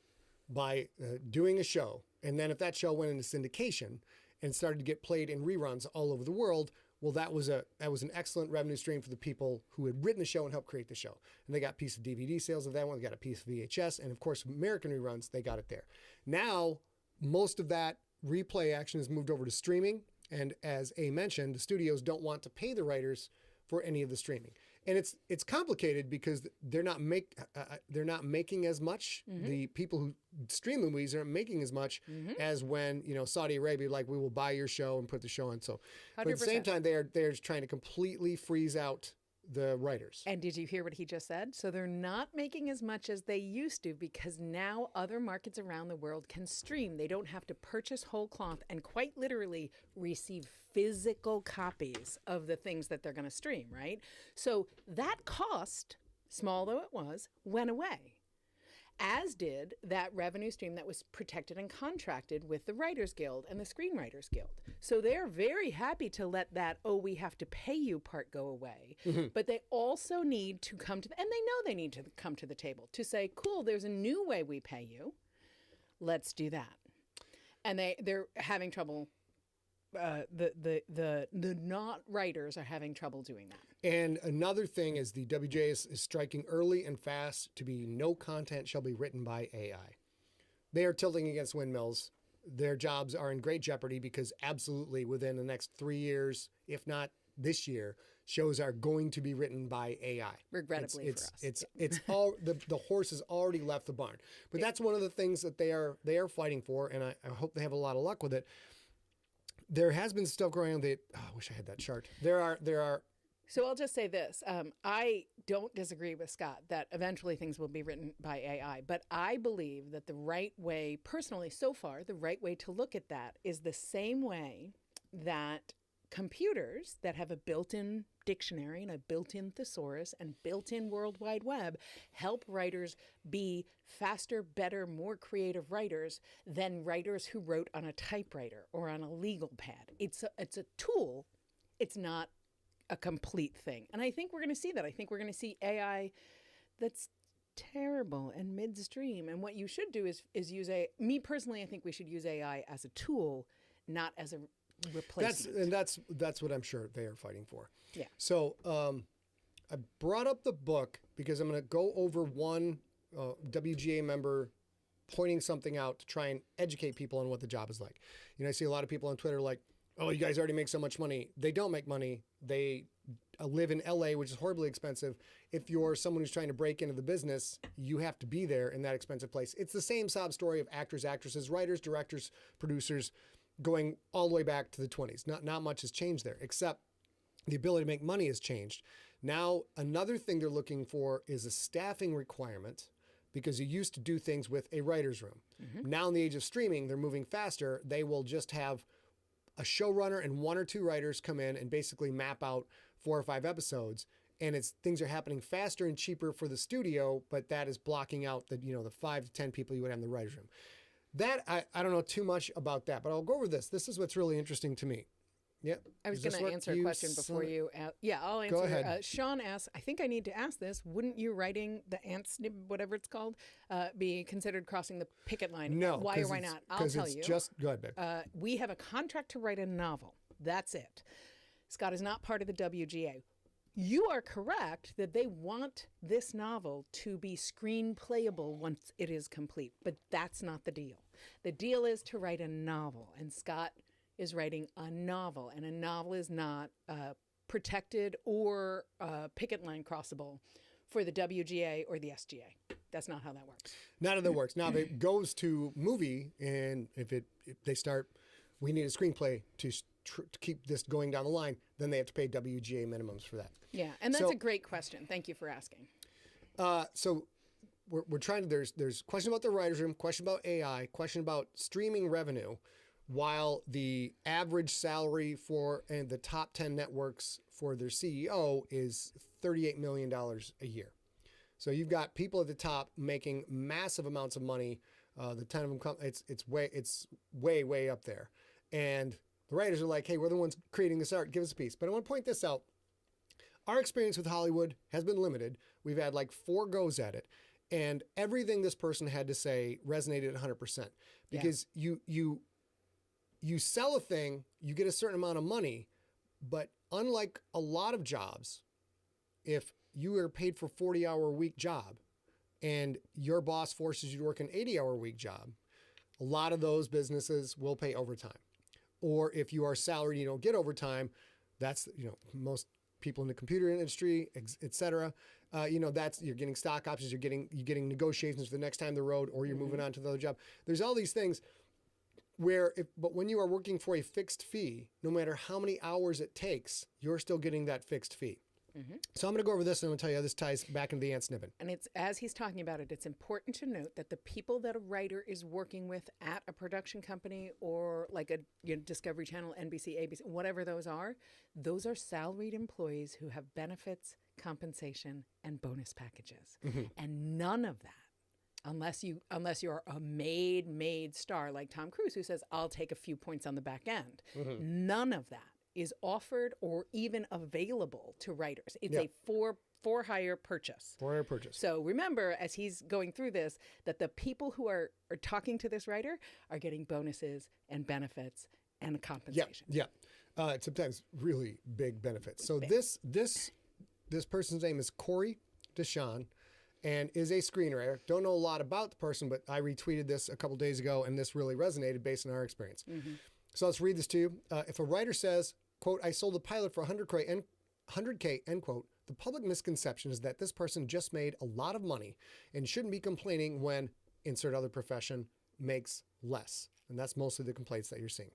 by doing a show. And then if that show went into syndication and started to get played in reruns all over the world, well, that was an excellent revenue stream for the people who had written the show and helped create the show. And they got a piece of DVD sales of that one. They got a piece of VHS. And of course, American reruns, they got it there. Now, most of that replay action has moved over to streaming. And as A mentioned, the studios don't want to pay the writers for any of the streaming. And it's complicated because they're not making as much. Mm-hmm. The people who stream movies aren't making as much as when, Saudi Arabia, like, we will buy your show and put the show on. So, 100%. But at the same time, they're trying to completely freeze out the writers. And did you hear what he just said? So they're not making as much as they used to because now other markets around the world can stream. They don't have to purchase whole cloth and quite literally receive physical copies of the things that they're going to stream, right? So that cost, small though it was, went away. As did that revenue stream that was protected and contracted with the Writers Guild and the Screenwriters Guild. So they're very happy to let that, we have to pay you part go away. Mm-hmm. But they also need to come to, and they know they need to come to the table to say, cool, there's a new way we pay you. Let's do that. And they're having trouble. The not writers are having trouble doing that. And another thing is the WJ is striking early and fast to be no content shall be written by AI. They are tilting against windmills. Their jobs are in great jeopardy because absolutely within the next 3 years, if not this year, shows are going to be written by AI. Regrettably for us. It's all the horse has already left the barn. But that's one of the things that they are fighting for, and I hope they have a lot of luck with it. There has been stuff going on that, I wish I had that chart. There are. So I'll just say this. I don't disagree with Scott that eventually things will be written by AI, but I believe that the right way, personally so far, the right way to look at that is the same way that computers that have a built-in dictionary and a built-in thesaurus and built-in World Wide Web help writers be faster, better, more creative writers than writers who wrote on a typewriter or on a legal pad. It's a tool. It's not a complete thing. And I think we're going to see that. I think we're going to see AI that's terrible and midstream. And what you should do is use me personally, I think we should use AI as a tool, not as a replacement. That's what I'm sure they are fighting for. Yeah. So I brought up the book because I'm going to go over one WGA member pointing something out to try and educate people on what the job is like. I see a lot of people on Twitter like, oh, you guys already make so much money. They don't make money. They live in LA, which is horribly expensive. If you're someone who's trying to break into the business, you have to be there in that expensive place. It's the same sob story of actors, actresses, writers, directors, producers, going all the way back to the 20s. Not much has changed there, except the ability to make money has changed. Now, another thing they're looking for is a staffing requirement because you used to do things with a writer's room. Mm-hmm. Now in the age of streaming, they're moving faster. They will just have a showrunner and 1 or 2 writers come in and basically map out 4 or 5 episodes. And things are happening faster and cheaper for the studio, but that is blocking out the 5 to 10 people you would have in the writer's room. That, I don't know too much about that, but I'll go over this. This is what's really interesting to me. Yep. I was going to answer a question before you. Yeah, I'll answer. Go ahead. Sean asks, I think I need to ask this. Wouldn't you writing the ANTSNYBN, whatever it's called, be considered crossing the picket line? No. Why or why not? I'll tell you. Go ahead, babe. We have a contract to write a novel. That's it. Scott is not part of the WGA. You are correct that they want this novel to be screen playable once it is complete, but that's not the deal. The deal is to write a novel, and Scott is writing a novel, and a novel is not protected or picket line crossable for the WGA or the SGA. That's not how that works. Not how that works. Now, if it goes to movie, and if they start, we need a screenplay to keep this going down the line, then they have to pay WGA minimums for that. Yeah, and that's a great question. Thank you for asking. So we're trying to, there's question about the writer's room, question about AI, question about streaming revenue, while the average salary for the top 10 networks for their CEO is $38 million a year. So you've got people at the top making massive amounts of money. The 10 of them it's way up there. And the writers are like, hey, we're the ones creating this art. Give us a piece. But I want to point this out. Our experience with Hollywood has been limited. We've had like 4 goes at it. And everything this person had to say resonated 100%. Because you sell a thing, you get a certain amount of money. But unlike a lot of jobs, if you are paid for a 40-hour-a-week job and your boss forces you to work an 80-hour-a-week job, a lot of those businesses will pay overtime. Or if you are salaried, you don't get overtime. That's, most people in the computer industry, et cetera. That's, you're getting stock options, you're getting negotiations for the next time the road, or you're moving on to the other job. There's all these things where, but when you are working for a fixed fee, no matter how many hours it takes, you're still getting that fixed fee. Mm-hmm. So I'm going to go over this and I'm going to tell you how this ties back into the ANTSNYBN. And it's, as he's talking about it, it's important to note that the people that a writer is working with at a production company or like a Discovery Channel, NBC, ABC, whatever those are salaried employees who have benefits, compensation, and bonus packages. Mm-hmm. And none of that, unless you're a made star like Tom Cruise, who says, I'll take a few points on the back end. Mm-hmm. None of that is offered or even available to writers. It's a for hire purchase. For hire purchase. So remember, as he's going through this, that the people who are talking to this writer are getting bonuses and benefits and compensation. Yeah. Sometimes really big benefits. So this person's name is Corey Deshawn and is a screenwriter. Don't know a lot about the person, but I retweeted this a couple days ago and this really resonated based on our experience. Mm-hmm. So let's read this to you. If a writer says, quote, I sold a pilot for 100K, end quote, the public misconception is that this person just made a lot of money and shouldn't be complaining when, insert other profession, makes less. And that's mostly the complaints that you're seeing.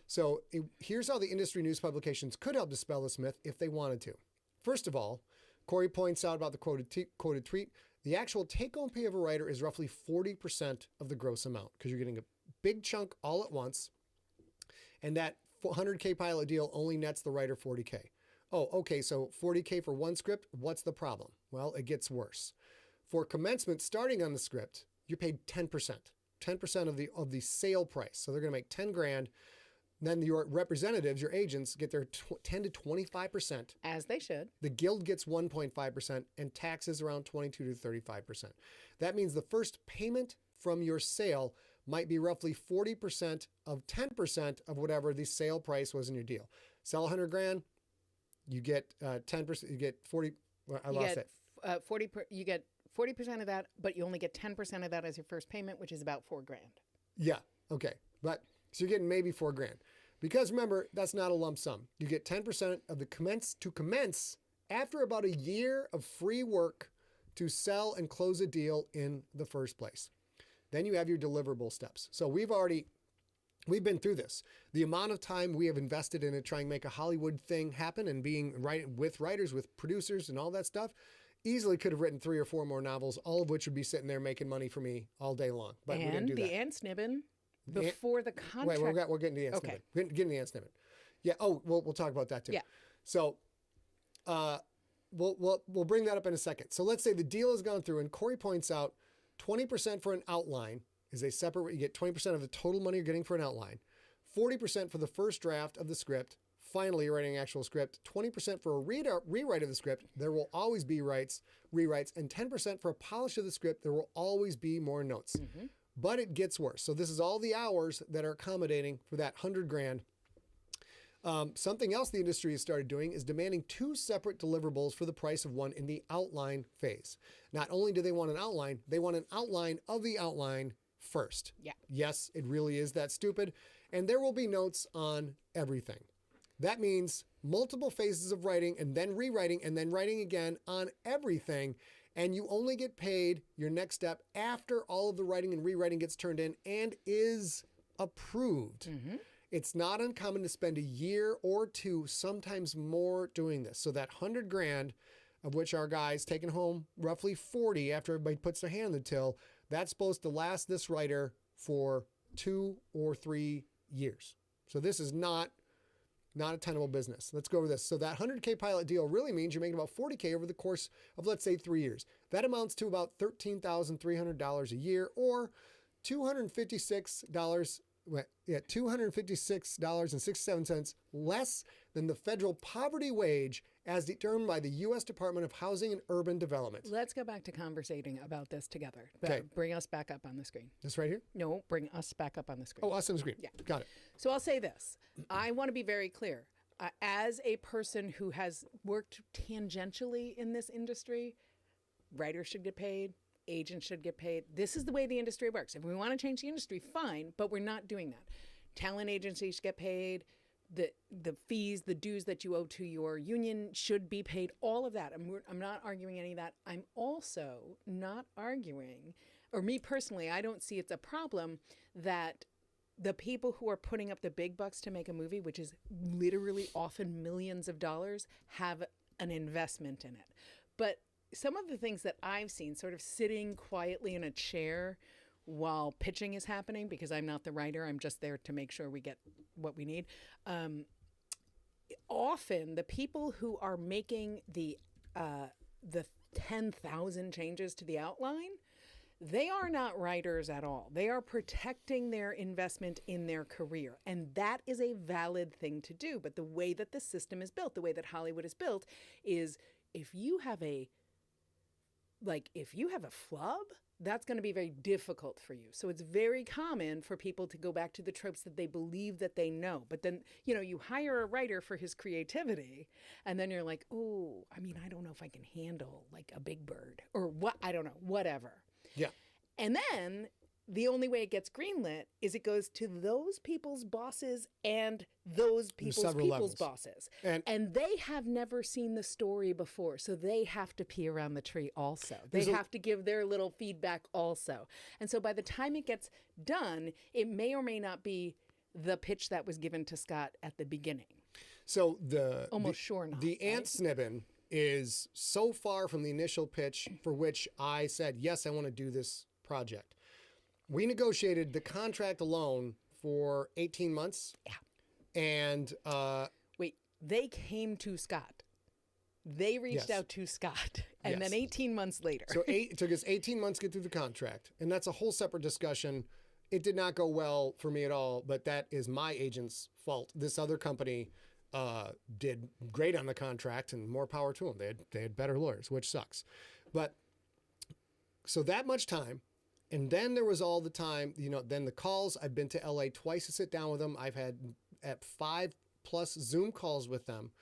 So here's how the industry news publications could help dispel this myth if they wanted to. First of all, Corey points out about the quoted tweet, the actual take-home pay of a writer is roughly 40% of the gross amount because you're getting a big chunk all at once. And that 100K pilot deal only nets the writer 40K. Oh, okay, so 40K for one script, what's the problem? Well, it gets worse. For commencement starting on the script, you're paid 10%. 10% of the sale price. So they're going to make 10 grand. Then your representatives, your agents, get their 10 to 25%. As they should. The guild gets 1.5% and taxes around 22 to 35%. That means the first payment from your sale might be roughly 40% of 10% of whatever the sale price was in your deal. Sell 100 grand, you get 10%, you get 40, well, I lost it. You get 40% of that, but you only get 10% of that as your first payment, which is about $4 grand. Yeah, okay. But so you're getting maybe $4 grand. Because remember, that's not a lump sum. You get 10% of the commence after about a year of free work to sell and close a deal in the first place. Then you have your deliverable steps. So we've been through this. The amount of time we have invested in it, trying to make a Hollywood thing happen and being with writers, with producers and all that stuff, easily could have written 3 or 4 more novels, all of which would be sitting there making money for me all day long. But we didn't do that. And the ANTSNYBN before the contract. Wait, we're getting to the ANTSNYBN. Okay. We're getting to the ANTSNYBN. Yeah. Oh, we'll talk about that too. Yeah. So, we'll bring that up in a second. So let's say the deal has gone through and Corey points out 20% for an outline is a separate, you get 20% of the total money you're getting for an outline, 40% for the first draft of the script. Finally, you're writing an actual script, 20% for a rewrite of the script. There will always be rewrites, and 10% for a polish of the script. There will always be more notes. But it gets worse. So this is all the hours that are accommodating for that $100,000. Something else the industry has started doing is demanding 2 separate deliverables for the price of one in the outline phase. Not only do they want an outline, they want an outline of the outline first. Yeah. Yes, it really is that stupid. And there will be notes on everything. That means multiple phases of writing and then rewriting and then writing again on everything. And you only get paid your next step after all of the writing and rewriting gets turned in and is approved. It's not uncommon to spend a year or 2, sometimes more, doing this. So that $100,000, of which our guy's taking home roughly 40 after everybody puts their hand on the till, that's supposed to last this writer for 2 or 3 years. So this is not a tenable business. Let's go over this. So that $100K pilot deal really means you're making about $40K over the course of, let's say, 3 years. That amounts to about $13,300 a year, or $256.67 less than the federal poverty wage as determined by the U.S. Department of Housing and Urban Development. Let's go back to conversating about this together. Okay. Bring us back up on the screen. This right here? No, bring us back up on the screen. Oh, us on the screen. Yeah. Got it. So I'll say this. I want to be very clear. As a person who has worked tangentially in this industry, writers should get paid, agents should get paid. This is the way the industry works. If we want to change the industry, fine, but we're not doing that. Talent agencies get paid. The fees, the dues that you owe to your union should be paid, all of that. I'm not arguing any of that. I'm also not arguing, or me personally, I don't see it's a problem that the people who are putting up the big bucks to make a movie, which is literally often millions of dollars, have an investment in it. But some of the things that I've seen, sort of sitting quietly in a chair while pitching is happening, because I'm not the writer, I'm just there to make sure we get what we need. Often the people who are making the 10,000 changes to the outline, they are not writers at all. They are protecting their investment in their career. And that is a valid thing to do. But the way that the system is built, the way that Hollywood is built, is if you have a flub, that's going to be very difficult for you. So it's very common for people to go back to the tropes that they believe that they know. But then, you hire a writer for his creativity, and then you're like, oh, I don't know if I can handle like a big bird or what, I don't know, whatever. Yeah. And then the only way it gets greenlit is it goes to those people's bosses and those people's bosses. And they have never seen the story before, so they have to pee around the tree also. They have to give their little feedback also. And so by the time it gets done, it may or may not be the pitch that was given to Scott at the beginning. So the ANTSNYBN is so far from the initial pitch for which I said, yes, I want to do this project. We negotiated the contract alone for 18 months. Yeah. And wait, they came to Scott. They reached out to Scott. And then 18 months later. So it took us 18 months to get through the contract. And that's a whole separate discussion. It did not go well for me at all, but that is my agent's fault. This other company did great on the contract, and more power to them. They had better lawyers, which sucks. But so that much time. And then there was all the time, then the calls. I've been to LA twice to sit down with them. I've had at 5+ Zoom calls with them.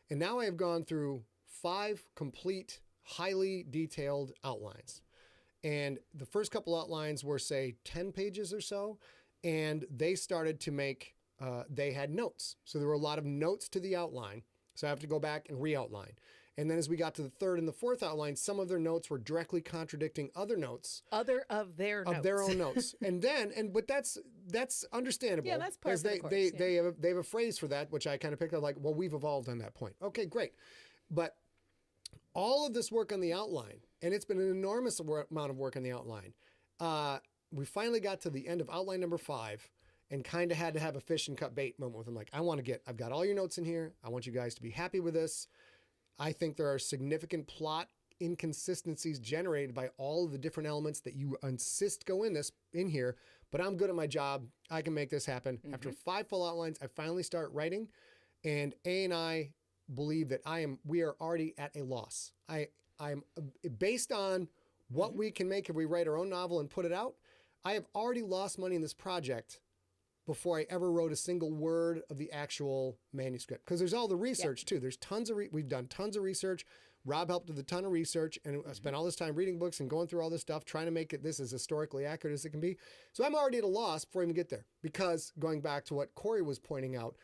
And now I have gone through 5 complete, highly detailed outlines. And the first couple outlines were, say, 10 pages or so. And they started to make, they had notes. So there were a lot of notes to the outline. So I have to go back and re-outline. And then as we got to the third and the fourth outline, some of their notes were directly contradicting other notes. Of their own notes. But that's understandable. Yeah, that's part of the course. They have a phrase for that, which I kind of picked up like, well, we've evolved on that point. Okay, great. But all of this work on the outline, and it's been an enormous amount of work on the outline. We finally got to the end of outline number 5 and kind of had to have a fish and cut bait moment with them. Like, I've got all your notes in here. I want you guys to be happy with this. I think there are significant plot inconsistencies generated by all of the different elements that you insist go in here, but I'm good at my job. I can make this happen. After 5 full outlines, I finally start writing, and A and I believe that we are already at a loss. I'm based on what we can make if we write our own novel and put it out. I have already lost money in this project before I ever wrote a single word of the actual manuscript. Because there's all the research too. There's tons of, we've done tons of research. Rob helped with a ton of research, and I spent all this time reading books and going through all this stuff, trying to make this as historically accurate as it can be. So I'm already at a loss before I even get there. Because going back to what Corey was pointing out,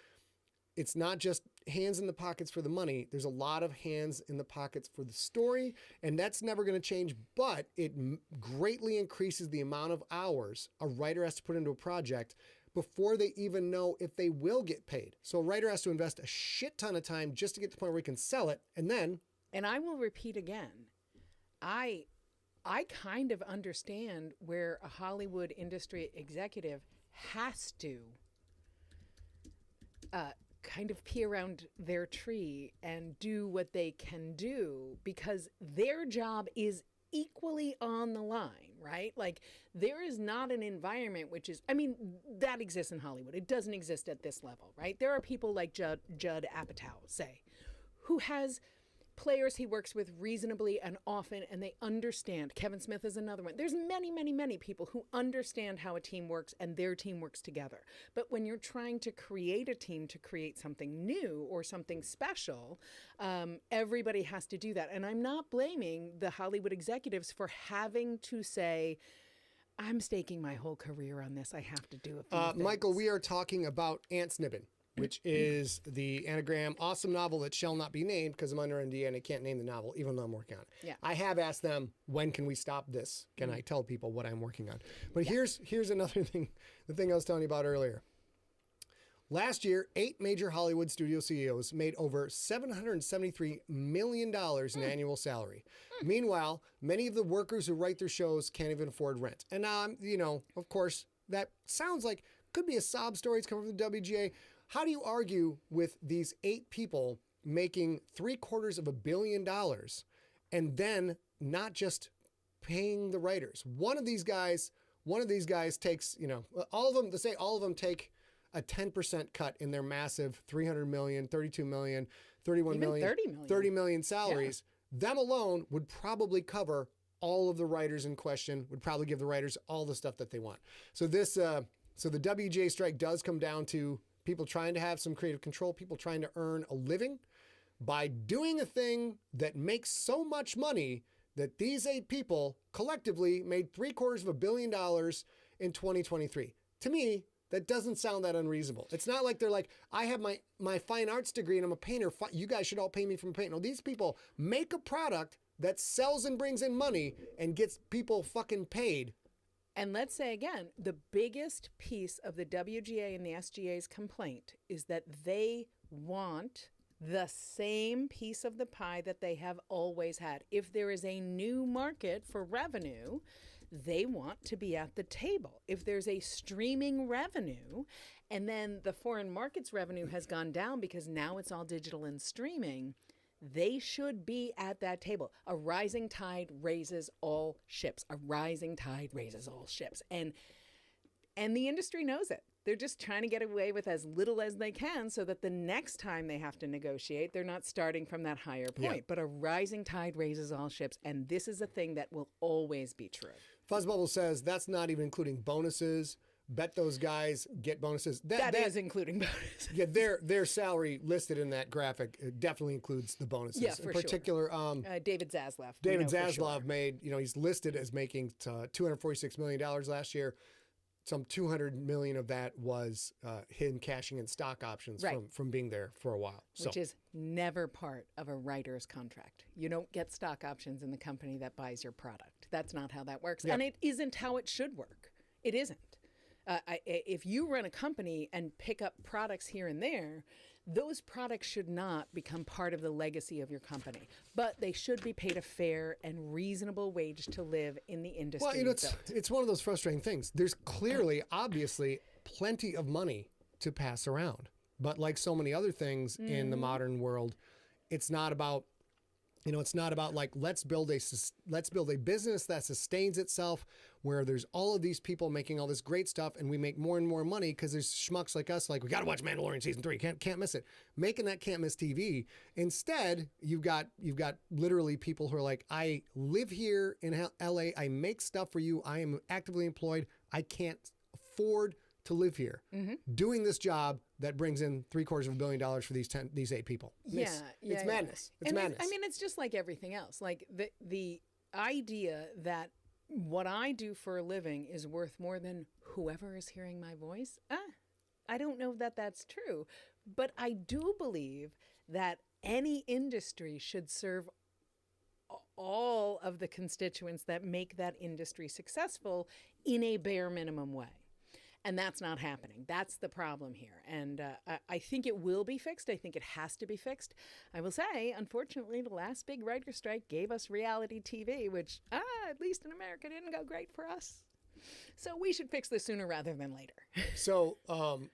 it's not just hands in the pockets for the money. There's a lot of hands in the pockets for the story, and that's never going to change, but it greatly increases the amount of hours a writer has to put into a project before they even know if they will get paid. So a writer has to invest a shit ton of time just to get to the point where he can sell it, and then... And I will repeat again, I kind of understand where a Hollywood industry executive has to kind of pee around their tree and do what they can do, because their job is equally on the line, right? Like, there is not an environment which is, I mean, that exists in Hollywood. It doesn't exist at this level, right? There are people like Judd Apatow, say, who has players he works with reasonably and often, and they understand. Kevin Smith is another one. There's many, many, many people who understand how a team works and their team works together. But when you're trying to create a team to create something new or something special, everybody has to do that. And I'm not blaming the Hollywood executives for having to say, I'm staking my whole career on this. I have to do it. Michael, we are talking about ANTSNYBN, which is the anagram awesome novel that shall not be named, because I'm under NDA and I can't name the novel, even though I'm working on it. Yeah. I have asked them, when can we stop this? Can I tell people what I'm working on? But here's another thing, the thing I was telling you about earlier. Last year, 8 major Hollywood studio CEOs made over $773 million in annual salary. Meanwhile, many of the workers who write their shows can't even afford rent. And now, of course, that sounds like could be a sob story. It's coming from the WGA. How do you argue with these 8 people making $750 million and then not just paying the writers? One of these guys takes, all of them take a 10% cut in their massive $300 million, $32 million, $31 million, $30 million salaries. Yeah. Them alone would probably cover all of the writers in question, would probably give the writers all the stuff that they want. So the WGA strike does come down to people trying to have some creative control, people trying to earn a living by doing a thing that makes so much money that these 8 people collectively made $750 million in 2023. To me, that doesn't sound that unreasonable. It's not like they're like, I have my fine arts degree and I'm a painter. You guys should all pay me from paint. No, these people make a product that sells and brings in money and gets people fucking paid. And let's say again, the biggest piece of the WGA and the SGA's complaint is that they want the same piece of the pie that they have always had. If there is a new market for revenue, they want to be at the table. If there's a streaming revenue, and then the foreign markets revenue has gone down because now it's all digital and streaming, they should be at that table. A rising tide raises all ships. A rising tide raises all ships. And the industry knows it. They're just trying to get away with as little as they can so that the next time they have to negotiate, they're not starting from that higher point. Yeah. But a rising tide raises all ships, and this is a thing that will always be true. Fuzzbubble says that's not even including bonuses. Bet those guys get bonuses. That is including bonuses. Yeah, their salary listed in that graphic definitely includes the bonuses. Yeah, for in particular, sure. David Zaslav. David Zaslav made, he's listed as making $246 million last year. Some $200 million of that was him cashing in stock options from being there for a while. Which is never part of a writer's contract. You don't get stock options in the company that buys your product. That's not how that works. Yep. And it isn't how it should work. It isn't. If you run a company and pick up products here and there, those products should not become part of the legacy of your company. But they should be paid a fair and reasonable wage to live in the industry. Well, it's one of those frustrating things. There's clearly, obviously, plenty of money to pass around. But like so many other things in the modern world, it's not about You know, it's not about like let's build a business that sustains itself, where there's all of these people making all this great stuff, and we make more and more money because there's schmucks like us, like we got to watch Mandalorian season 3, can't miss it, making that can't miss TV. Instead, you've got literally people who are like, I live here in LA, I make stuff for you, I am actively employed, I can't afford to live here, doing this job that brings in $750 million for these 8 people. It's madness. It's madness. I mean, it's just like everything else. Like the idea that what I do for a living is worth more than whoever is hearing my voice. I don't know that that's true, but I do believe that any industry should serve all of the constituents that make that industry successful in a bare minimum way. And that's not happening. That's the problem here. And I think it will be fixed. I think it has to be fixed. I will say, unfortunately, the last big writer's strike gave us reality TV, which, at least in America, didn't go great for us. So we should fix this sooner rather than later. So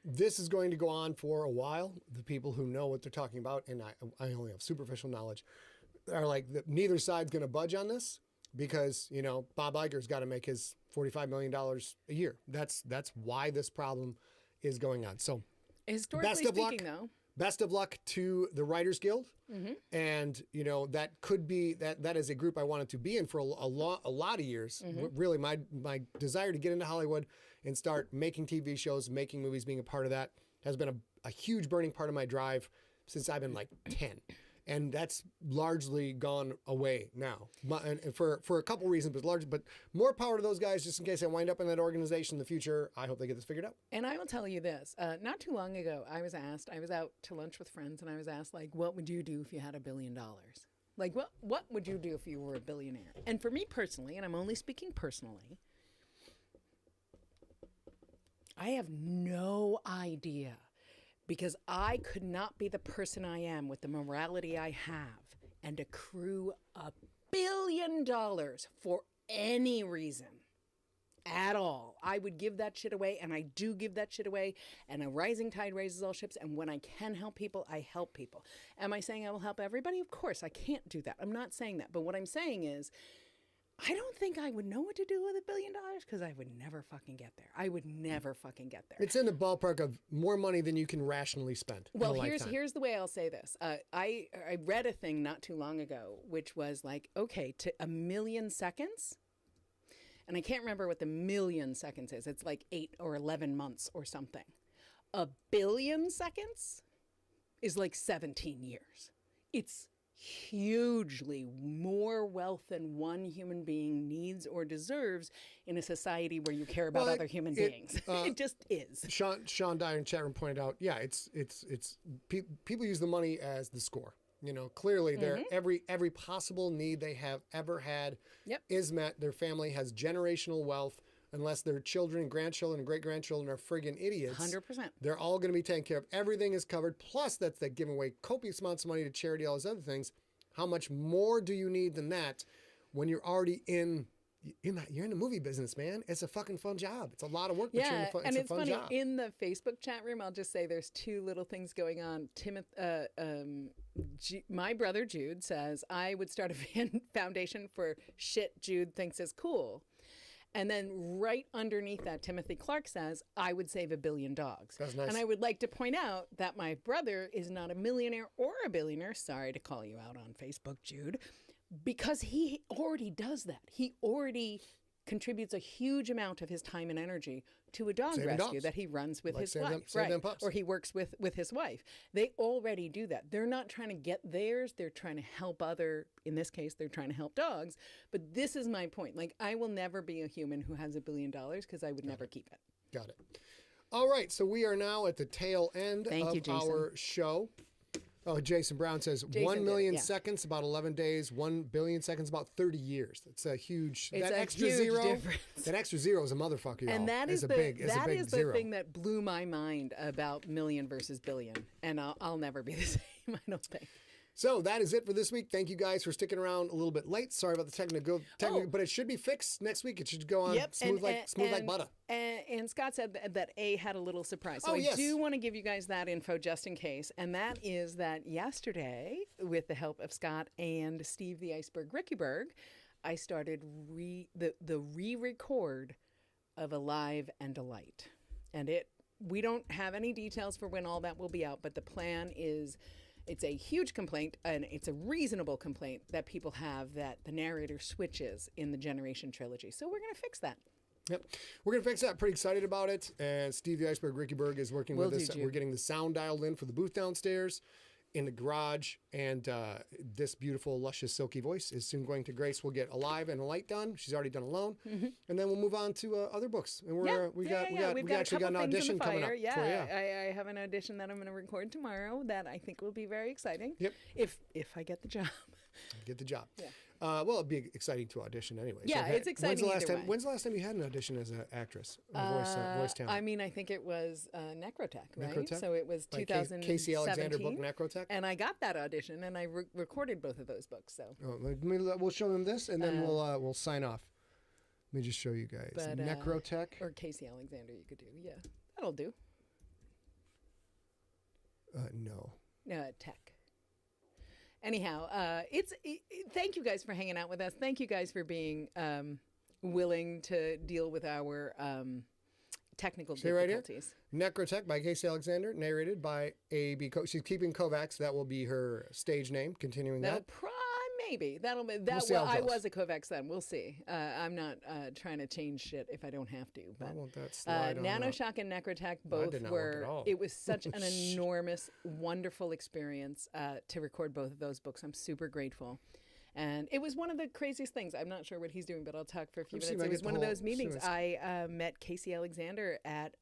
this is going to go on for a while. The people who know what they're talking about, and I only have superficial knowledge, are like, neither side's going to budge on this. Because, you know, Bob Iger's got to make his $45 million a year. That's why this problem is going on. So, historically speaking, though, best of luck to the Writers Guild. And, you know, that could be, that is a group I wanted to be in for a lot of years. Really, my desire to get into Hollywood and start making TV shows, making movies, being a part of that has been a huge burning part of my drive since I've been like 10. And that's largely gone away now, and for a couple reasons, but more power to those guys. Just in case I wind up in that organization in the future, I hope they get this figured out. And I will tell you this: not too long ago, I was out to lunch with friends, and I was asked, like, what would you do if you had $1 billion? Like, what would you do if you were a billionaire? And for me personally, and I'm only speaking personally, I have no idea. Because I could not be the person I am with the morality I have and accrue $1 billion for any reason at all. I would give that shit away, and I do give that shit away, and a rising tide raises all ships, and when I can help people, I help people. Am I saying I will help everybody? Of course, I can't do that. I'm not saying that. But what I'm saying is, I don't think I would know what to do with $1 billion because I would never fucking get there. I would never fucking get there. It's in the ballpark of more money than you can rationally spend. Well, here's the way I'll say this. I read a thing not too long ago, which was like, okay, to 1 million seconds, and I can't remember what the 1 million seconds is. It's like 8 or 11 months or something. 1 billion seconds is like 17 years. It's hugely more wealth than one human being needs or deserves in a society where you care about other human beings. It just is. Sean Dyer in chat room pointed out, yeah, it's people use the money as the score. You know, clearly every possible need they have ever had is met. Their family has generational wealth. Unless their children, grandchildren, and great-grandchildren are friggin' idiots. 100%. They're all going to be taken care of. Everything is covered. Plus, that's that giving away copious amounts of money to charity, all those other things. How much more do you need than that when you're already in you're in the movie business, man? It's a fucking fun job. It's a lot of work, but yeah, it's a fun funny, job. In the Facebook chat room, I'll just say there's 2 little things going on. My brother Jude says, I would start a foundation for shit Jude thinks is cool. And then right underneath that, Timothy Clark says, I would save 1 billion dogs. That's nice. And I would like to point out that my brother is not a millionaire or a billionaire. Sorry to call you out on Facebook, Jude. Because he already does that. He already contributes a huge amount of his time and energy to a dog rescue that he runs with his wife. Or he works with his wife. They already do that. They're not trying to get theirs. They're trying to help in this case, they're trying to help dogs. But this is my point. Like, I will never be a human who has $1 billion because I would never keep it. Got it. All right. So we are now at the tail end of our show. Oh, Jason Brown says 1 million seconds, about 11 days. 1 billion seconds, about 30 years. It's a huge. It's that a extra huge zero. Difference. That extra zero is a motherfucker. And that is a big the thing that blew my mind about million versus billion. And I'll never be the same. I don't think. So that is it for this week. Thank you guys for sticking around a little bit late. Sorry about the technical, but it should be fixed next week. It should go on smooth like butter. And Scott said that A had a little surprise. So I do want to give you guys that info just in case. And that is that yesterday, with the help of Scott and Steve the Iceberg Rickyberg, I started the re-record of Alive and Delight. And we don't have any details for when all that will be out, but the plan is... It's a huge complaint, and it's a reasonable complaint that people have that the narrator switches in the Generation trilogy. So we're going to fix that. Yep. We're going to fix that. Pretty excited about it. And Steve the Iceberg Rickyberg is working with us. We're getting the sound dialed in for the booth downstairs in the garage. And this beautiful, luscious, silky voice is soon going to grace. We'll get Alive and Light done. She's already done Alone. And then we'll move on to other books. And we actually got an audition coming up. I have an audition that I'm going to record tomorrow that I think will be very exciting. Yep. If I get the job. Get the job. Yeah. Well, it'd be exciting to audition anyway. Yeah, it's exciting. When's the last time you had an audition as an actress, voice talent? I mean, I think it was Necrotech, right? Necrotech? So it was 2017. Casey Alexander book Necrotech. And I got that audition, and I recorded both of those books. So we'll show them this, and then we'll sign off. Let me just show you guys. Necrotech or Casey Alexander, you could do. Yeah, that'll do. No. Tech. Anyhow, thank you guys for hanging out with us. Thank you guys for being willing to deal with our technical difficulties. Right here. Necrotech by Casey Alexander, narrated by A.B. She's keeping Kovacs. That will be her stage name. Continuing that. Maybe that'll be that. Well, I was a Kovacs then. We'll see. I'm not trying to change shit if I don't have to. But I want that slide Nanoshock and Necrotech both were. It was such an enormous, wonderful experience to record both of those books. I'm super grateful. And it was one of the craziest things. I'm not sure what he's doing, but I'll talk for a few minutes. It was one of those meetings. I met Casey Alexander at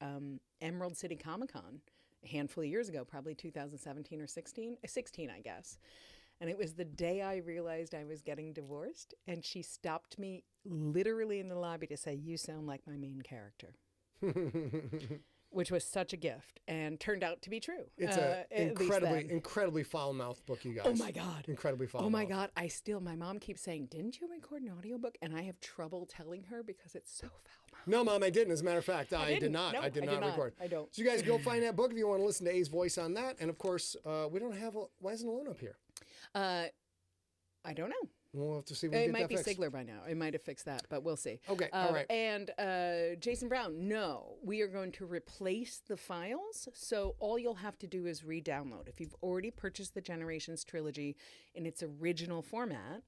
Emerald City Comic Con a handful of years ago, probably 2017 or 16, I guess. And it was the day I realized I was getting divorced, and she stopped me literally in the lobby to say, "You sound like my main character," which was such a gift and turned out to be true. It's an incredibly foul-mouthed book, you guys. Oh, my God. Incredibly foul-mouthed. Oh, my God. My mom keeps saying, "Didn't you record an audiobook?" And I have trouble telling her because it's so foul-mouthed. No, Mom, I didn't. As a matter of fact, I did not. No, I did not record. I don't. So you guys go find that book if you want to listen to A's voice on that. And, of course, we don't have why isn't Alone up here? I don't know. We'll have to see if we can It get might that be fixed. Sigler by now. It might have fixed that, but we'll see. Okay, all right. And Jason Brown, no, we are going to replace the files. So all you'll have to do is re-download. If you've already purchased the Generations trilogy in its original format,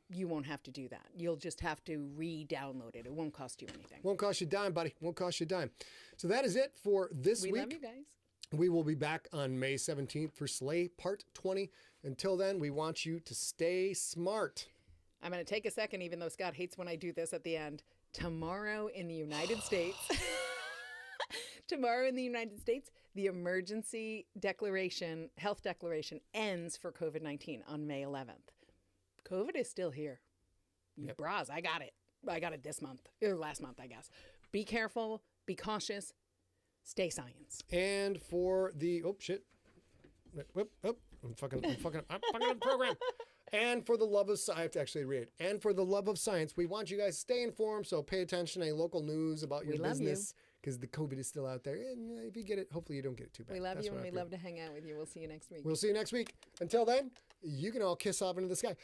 you won't have to do that. You'll just have to re-download it. It won't cost you anything. Won't cost you a dime, buddy. Won't cost you a dime. So that is it for this week. We love you guys. We will be back on May 17th for Slay Part 20. Until then, we want you to stay smart. I'm going to take a second, even though Scott hates when I do this at the end. Tomorrow in the United States, the emergency declaration, health declaration ends for COVID-19 on May 11th. COVID is still here. Yep. Bras, I got it. I got it this month, or last month, I guess. Be careful, be cautious, stay science. And for the, I'm fucking up the program. And for the love of science, I have to actually read it. And for the love of science, we want you guys to stay informed. So pay attention to any local news about your business because the COVID is still out there. And if you get it, hopefully you don't get it too bad. We love you and we love to hang out with you. We'll see you next week. We'll see you next week. Until then, you can all kiss off into the sky.